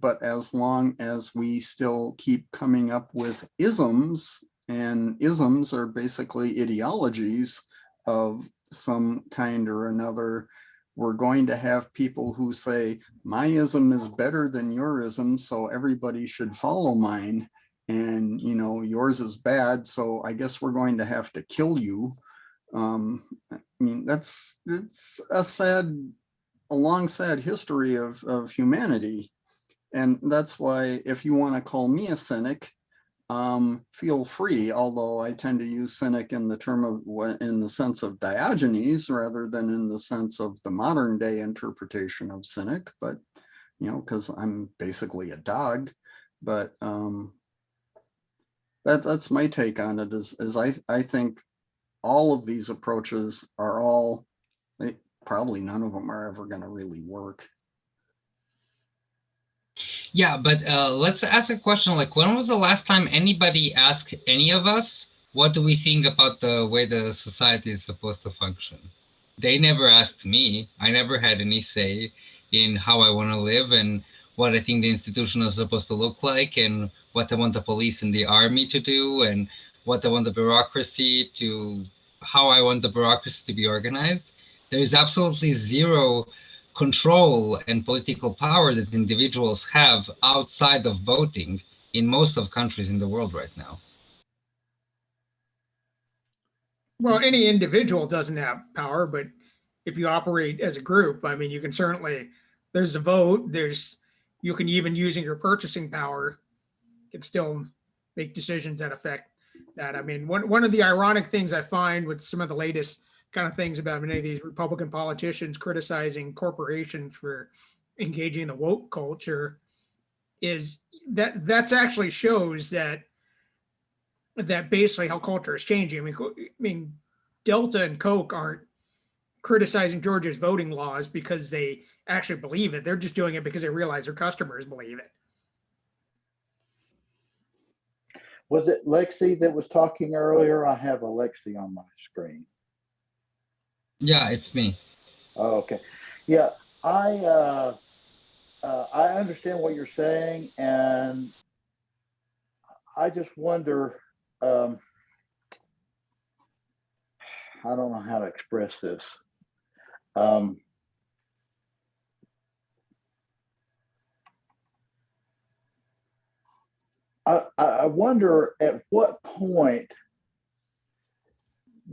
as we still keep coming up with isms, and isms are basically ideologies of some kind or another, we're going to have people who say, my ism is better than your ism, so everybody should follow mine. And, yours is bad, so I guess we're going to have to kill you. I mean, it's a long, sad history of humanity. And that's why, if you want to call me a cynic, feel free, although I tend to use cynic in the term of in the sense of Diogenes rather than in the sense of the modern day interpretation of cynic, but because I'm basically a dog. But that's my take on it. Is I think all of these approaches are probably none of them are ever going to really work. Yeah, but let's ask a question. Like, when was the last time anybody asked any of us, what do we think about the way the society is supposed to function? They never asked me. I never had any say in how I want to live and what I think the institution is supposed to look like and what I want the police and the army to do and what I want the bureaucracy to, how I want the bureaucracy to be organized. There is absolutely zero control and political power that individuals have outside of voting in most of countries in the world right now. Well, any individual doesn't have power, but if you operate as a group, I mean, you can certainly, there's the vote, you can even using your purchasing power, can still make decisions that affect that. I mean, one of the ironic things I find with some of the latest kind of things about many of these Republican politicians criticizing corporations for engaging in the woke culture is that's actually shows that basically how culture is changing. I mean, Delta and Coke aren't criticizing Georgia's voting laws because they actually believe it. They're just doing it because they realize their customers believe it. Was it Lexi that was talking earlier? I have a Lexi on my screen. Yeah, it's me. Oh, okay. Yeah, I understand what you're saying, and I just wonder. I don't know how to express this. I wonder at what point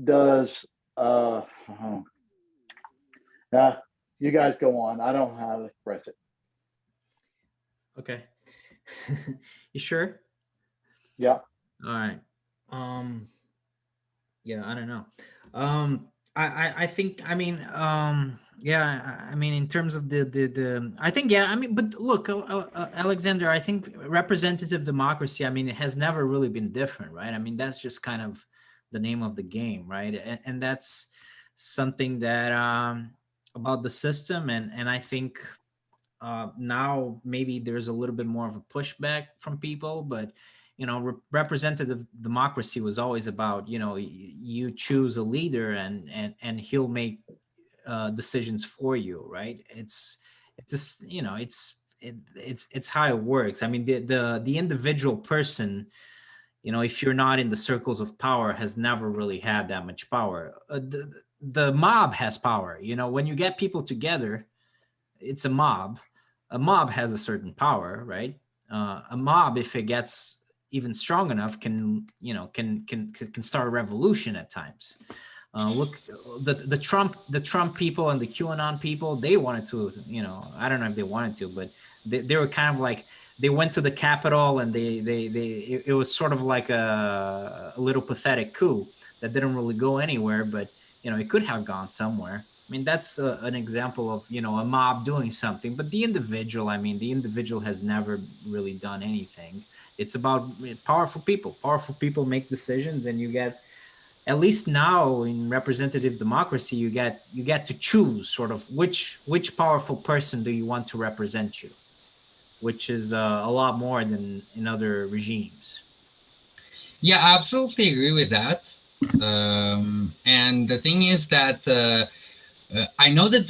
does you guys go on. I don't know how to express it. Okay. You sure? Yeah. All right. Yeah, I don't know. I think, I mean, yeah, I mean, in terms of the I think, yeah, I mean, but look, Alexander, I think representative democracy, I mean, it has never really been different, right? I mean, that's just kind of the name of the game, right? And that's something that about the system, and I think now maybe there's a little bit more of a pushback from people, but representative democracy was always about, you choose a leader and he'll make decisions for you, right? It's just, it's how it works. I mean, the individual person, if you're not in the circles of power, has never really had that much power. The mob has power. When you get people together, it's a mob. A mob has a certain power, right? A mob, if it gets even strong enough, can start a revolution at times. Look, the Trump people and the QAnon people, they wanted to, I don't know if they wanted to, but they were kind of like, they went to the Capitol and it was sort of like a little pathetic coup that didn't really go anywhere, but it could have gone somewhere. I mean, that's an example of, a mob doing something, but the individual has never really done anything. It's about powerful people. Powerful people make decisions, and you get, at least now in representative democracy, you get to choose sort of which powerful person do you want to represent you, which is a lot more than in other regimes. Yeah, I absolutely agree with that. And the thing is that I know that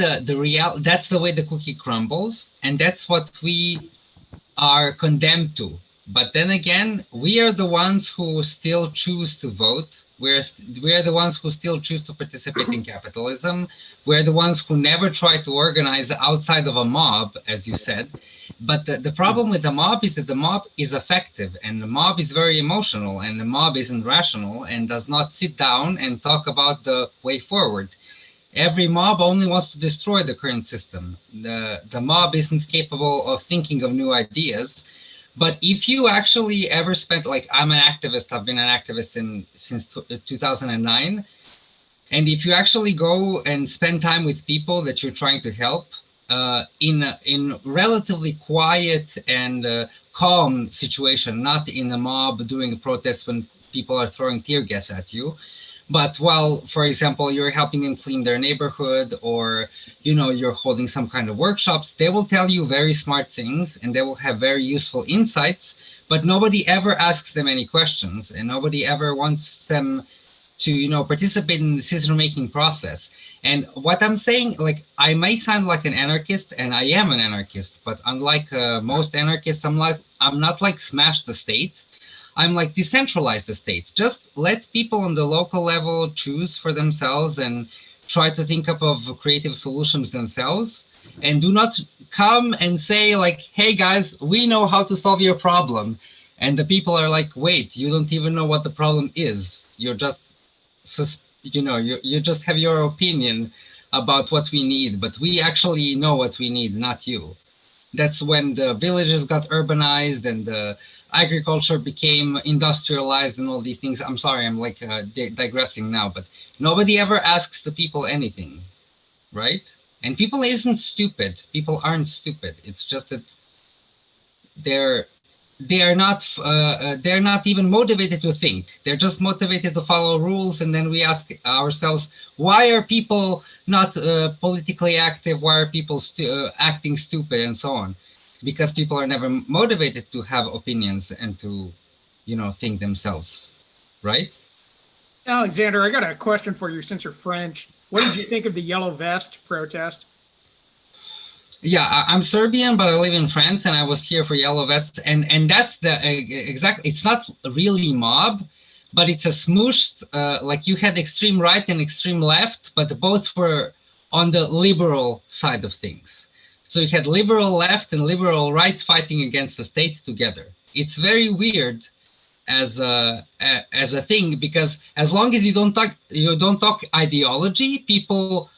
that's the way the cookie crumbles, and that's what we are condemned to. But then again, we are the ones who still choose to vote. We are the ones who still choose to participate in capitalism. We're the ones who never try to organize outside of a mob, as you said. But the problem with the mob is that the mob is effective, and the mob is very emotional, and the mob isn't rational and does not sit down and talk about the way forward. Every mob only wants to destroy the current system. The mob isn't capable of thinking of new ideas. But if you actually ever spent, like, I'm an activist, I've been an activist since 2009. And if you actually go and spend time with people that you're trying to help in relatively quiet and calm situation, not in a mob doing protests when people are throwing tear gas at you, but while, for example, you're helping them clean their neighborhood, or you're holding some kind of workshops, they will tell you very smart things and they will have very useful insights, but nobody ever asks them any questions and nobody ever wants them to participate in the decision making process. And what I'm saying, like, I may sound like an anarchist, and I am an anarchist, but unlike most anarchists, I'm not like smash the state. I'm like decentralize the state. Just let people on the local level choose for themselves and try to think up of creative solutions themselves. And do not come and say like, hey guys, we know how to solve your problem. And the people are like, wait, you don't even know what the problem is. You're just, you just have your opinion about what we need, but we actually know what we need, not you. That's when the villages got urbanized and the agriculture became industrialized and all these things. I'm sorry, I'm like digressing now, but nobody ever asks the people anything, right? And people isn't stupid. People aren't stupid. It's just that they're they're not even motivated to think. They're just motivated to follow rules. And then we ask ourselves, why are people not politically active? Why are people acting stupid and so on? Because people are never motivated to have opinions and to, think themselves, right? Alexander, I got a question for you since you're French. What did you think of the Yellow Vest protest? Yeah, I'm Serbian, but I live in France, and I was here for Yellow Vests, and that's the exact. It's not really mob, but it's a smooshed. Like you had extreme right and extreme left, but both were on the liberal side of things. So you had liberal left and liberal right fighting against the state together. It's very weird as a thing, because as long as you don't talk ideology, people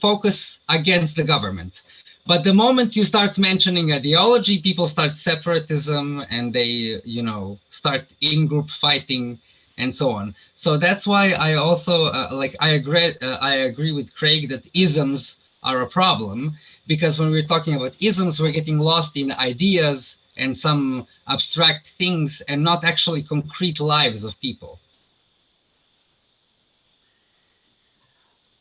focus against the government. But the moment you start mentioning ideology, people start separatism and they, start in-group fighting and so on. So that's why I also I agree with Craig that isms are a problem, because when we're talking about isms, we're getting lost in ideas and some abstract things and not actually concrete lives of people.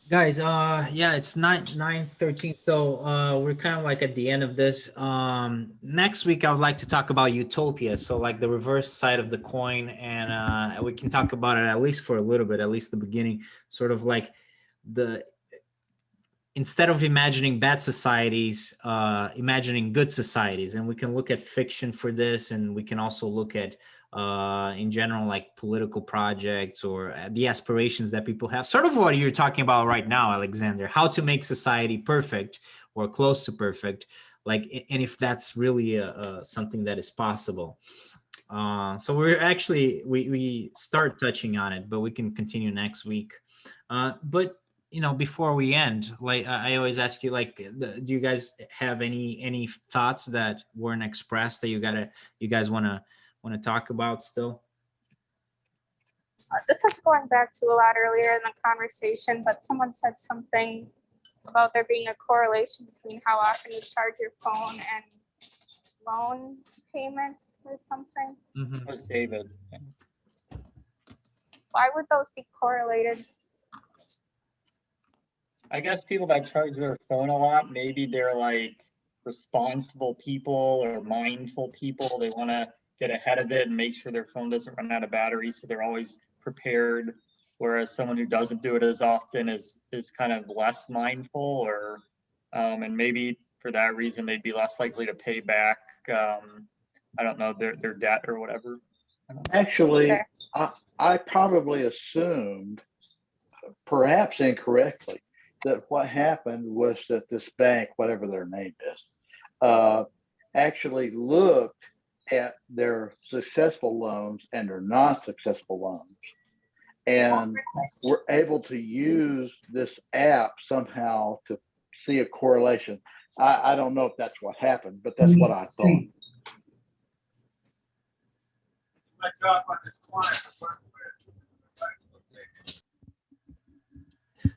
Guys, yeah, it's 9:13, so we're kind of like at the end of this. Next week I would like to talk about utopia, so like the reverse side of the coin, and we can talk about it at least for a little bit, at least the beginning, sort of like the instead of imagining bad societies, imagining good societies. And we can look at fiction for this, and we can also look at in general, like political projects or the aspirations that people have, sort of what you're talking about right now, Alexander, how to make society perfect or close to perfect, like, and if that's really something that is possible. So we're actually, we start touching on it, but we can continue next week. But before we end, like I always ask you, like, do you guys have any thoughts that weren't expressed that you guys want to talk about still? This is going back to a lot earlier in the conversation, but someone said something about there being a correlation between how often you charge your phone and loan payments or something. Mhm. That was David. Why would those be correlated? I guess people that charge their phone a lot, maybe they're like responsible people or mindful people. They want to get ahead of it and make sure their phone doesn't run out of battery, so they're always prepared. Whereas someone who doesn't do it as often is kind of less mindful, or and maybe for that reason they'd be less likely to pay back. I don't know, their debt or whatever. Actually, I probably assumed, perhaps incorrectly, that what happened was that this bank, whatever their name is, actually looked at their successful loans and their non-successful loans, and were able to use this app somehow to see a correlation. I don't know if that's what happened, but that's what I thought.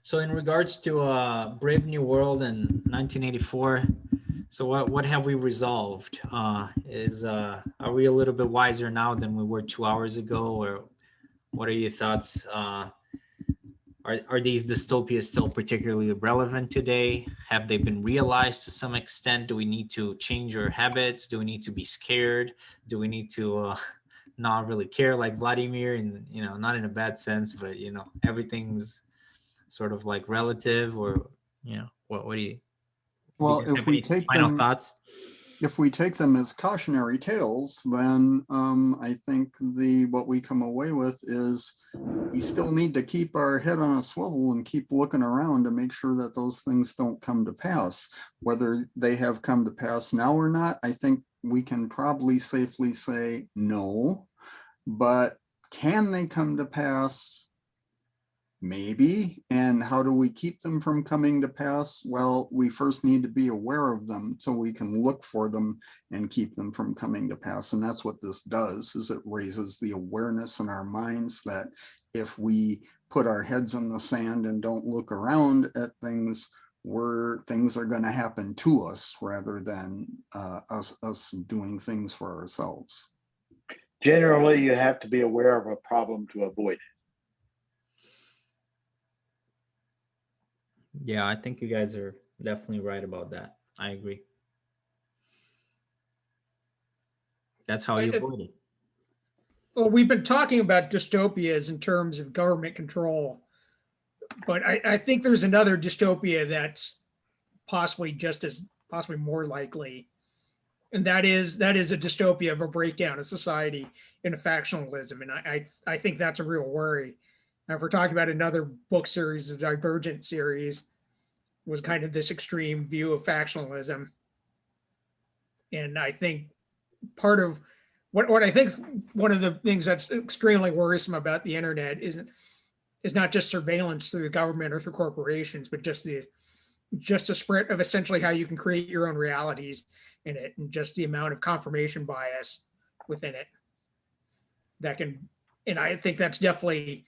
So in regards to Brave New World in 1984, so what have we resolved? Are we a little bit wiser now than we were 2 hours ago, or what are your thoughts? Are these dystopias still particularly relevant today? Have they been realized to some extent? Do we need to change our habits? Do we need to be scared? Do we need to not really care like Vladimir? And not in a bad sense, but everything's sort of like relative, or what do you? Well, do you if have we any take final them, thoughts? if we take them as cautionary tales, then I think what we come away with is we still need to keep our head on a swivel and keep looking around to make sure that those things don't come to pass. Whether they have come to pass now or not, I think we can probably safely say no. But can they come to pass? Maybe. And how do we keep them from coming to pass? Well, we first need to be aware of them so we can look for them and keep them from coming to pass. And that's what this does, is it raises the awareness in our minds that if we put our heads in the sand and don't look around at things, things are going to happen to us rather than us doing things for ourselves. Generally, you have to be aware of a problem to avoid it. Yeah, I think you guys are definitely right about that. I agree. That's how you avoid it. Well, we've been talking about dystopias in terms of government control, but I think there's another dystopia that's possibly more likely, and that is a dystopia of a breakdown of society into factionalism, and I think that's a real worry. Now, if we're talking about another book series, the Divergent series was kind of this extreme view of factionalism, and I think part of what I think one of the things that's extremely worrisome about the internet is not just surveillance through the government or through corporations, but just a spread of essentially how you can create your own realities in it, and just the amount of confirmation bias within it that can. And I think that's definitely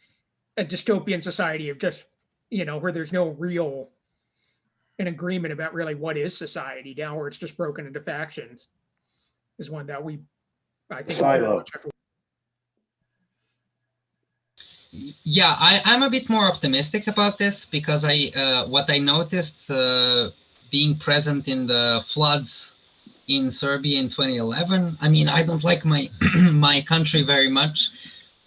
a dystopian society of just where there's no real an agreement about really what is society now, where it's just broken into factions, is one that I think Silo. Yeah, I'm a bit more optimistic about this because what I noticed being present in the floods in Serbia in 2011. I mean, I don't like my my country very much,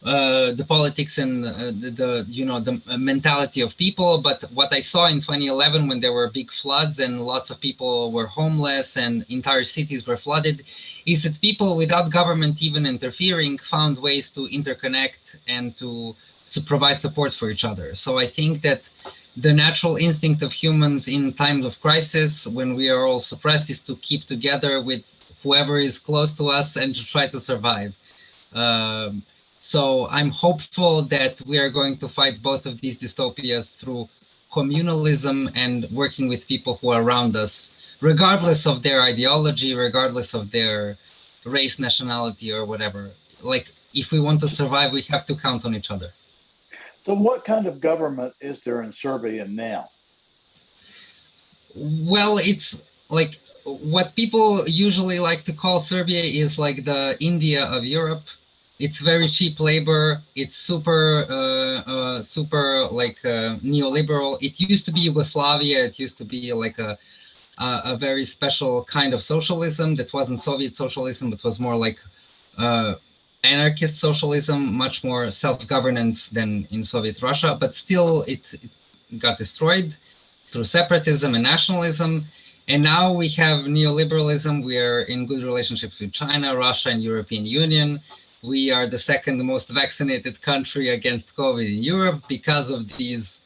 the politics and the mentality of people. But what I saw in 2011 when there were big floods and lots of people were homeless and entire cities were flooded, is that people without government even interfering found ways to interconnect and to provide support for each other. So I think that the natural instinct of humans in times of crisis, when we are all suppressed, is to keep together with whoever is close to us and to try to survive. So I'm hopeful that we are going to fight both of these dystopias through communalism and working with people who are around us, regardless of their ideology, regardless of their race, nationality, or whatever. Like, if we want to survive, we have to count on each other. So what kind of government is there in Serbia now? Well, it's like what people usually like to call Serbia is like the India of Europe. It's very cheap labor. It's super like neoliberal. It used to be Yugoslavia. It used to be like a very special kind of socialism that wasn't Soviet socialism, but was more like anarchist socialism, much more self-governance than in Soviet Russia. But still, it got destroyed through separatism and nationalism. And now we have neoliberalism. We are in good relationships with China, Russia, and European Union. We are the second most vaccinated country against COVID in Europe because of these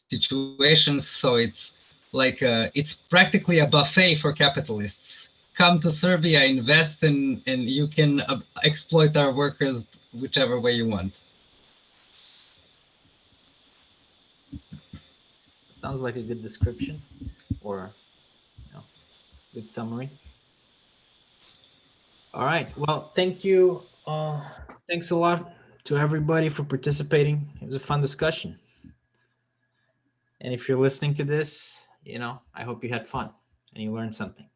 situations. So it's like it's practically a buffet for capitalists. Come to Serbia, invest, and you can exploit our workers whichever way you want. Sounds like a good description. or good summary. All right. Well, thank you. Thanks a lot to everybody for participating. It was a fun discussion. And if you're listening to this, I hope you had fun and you learned something.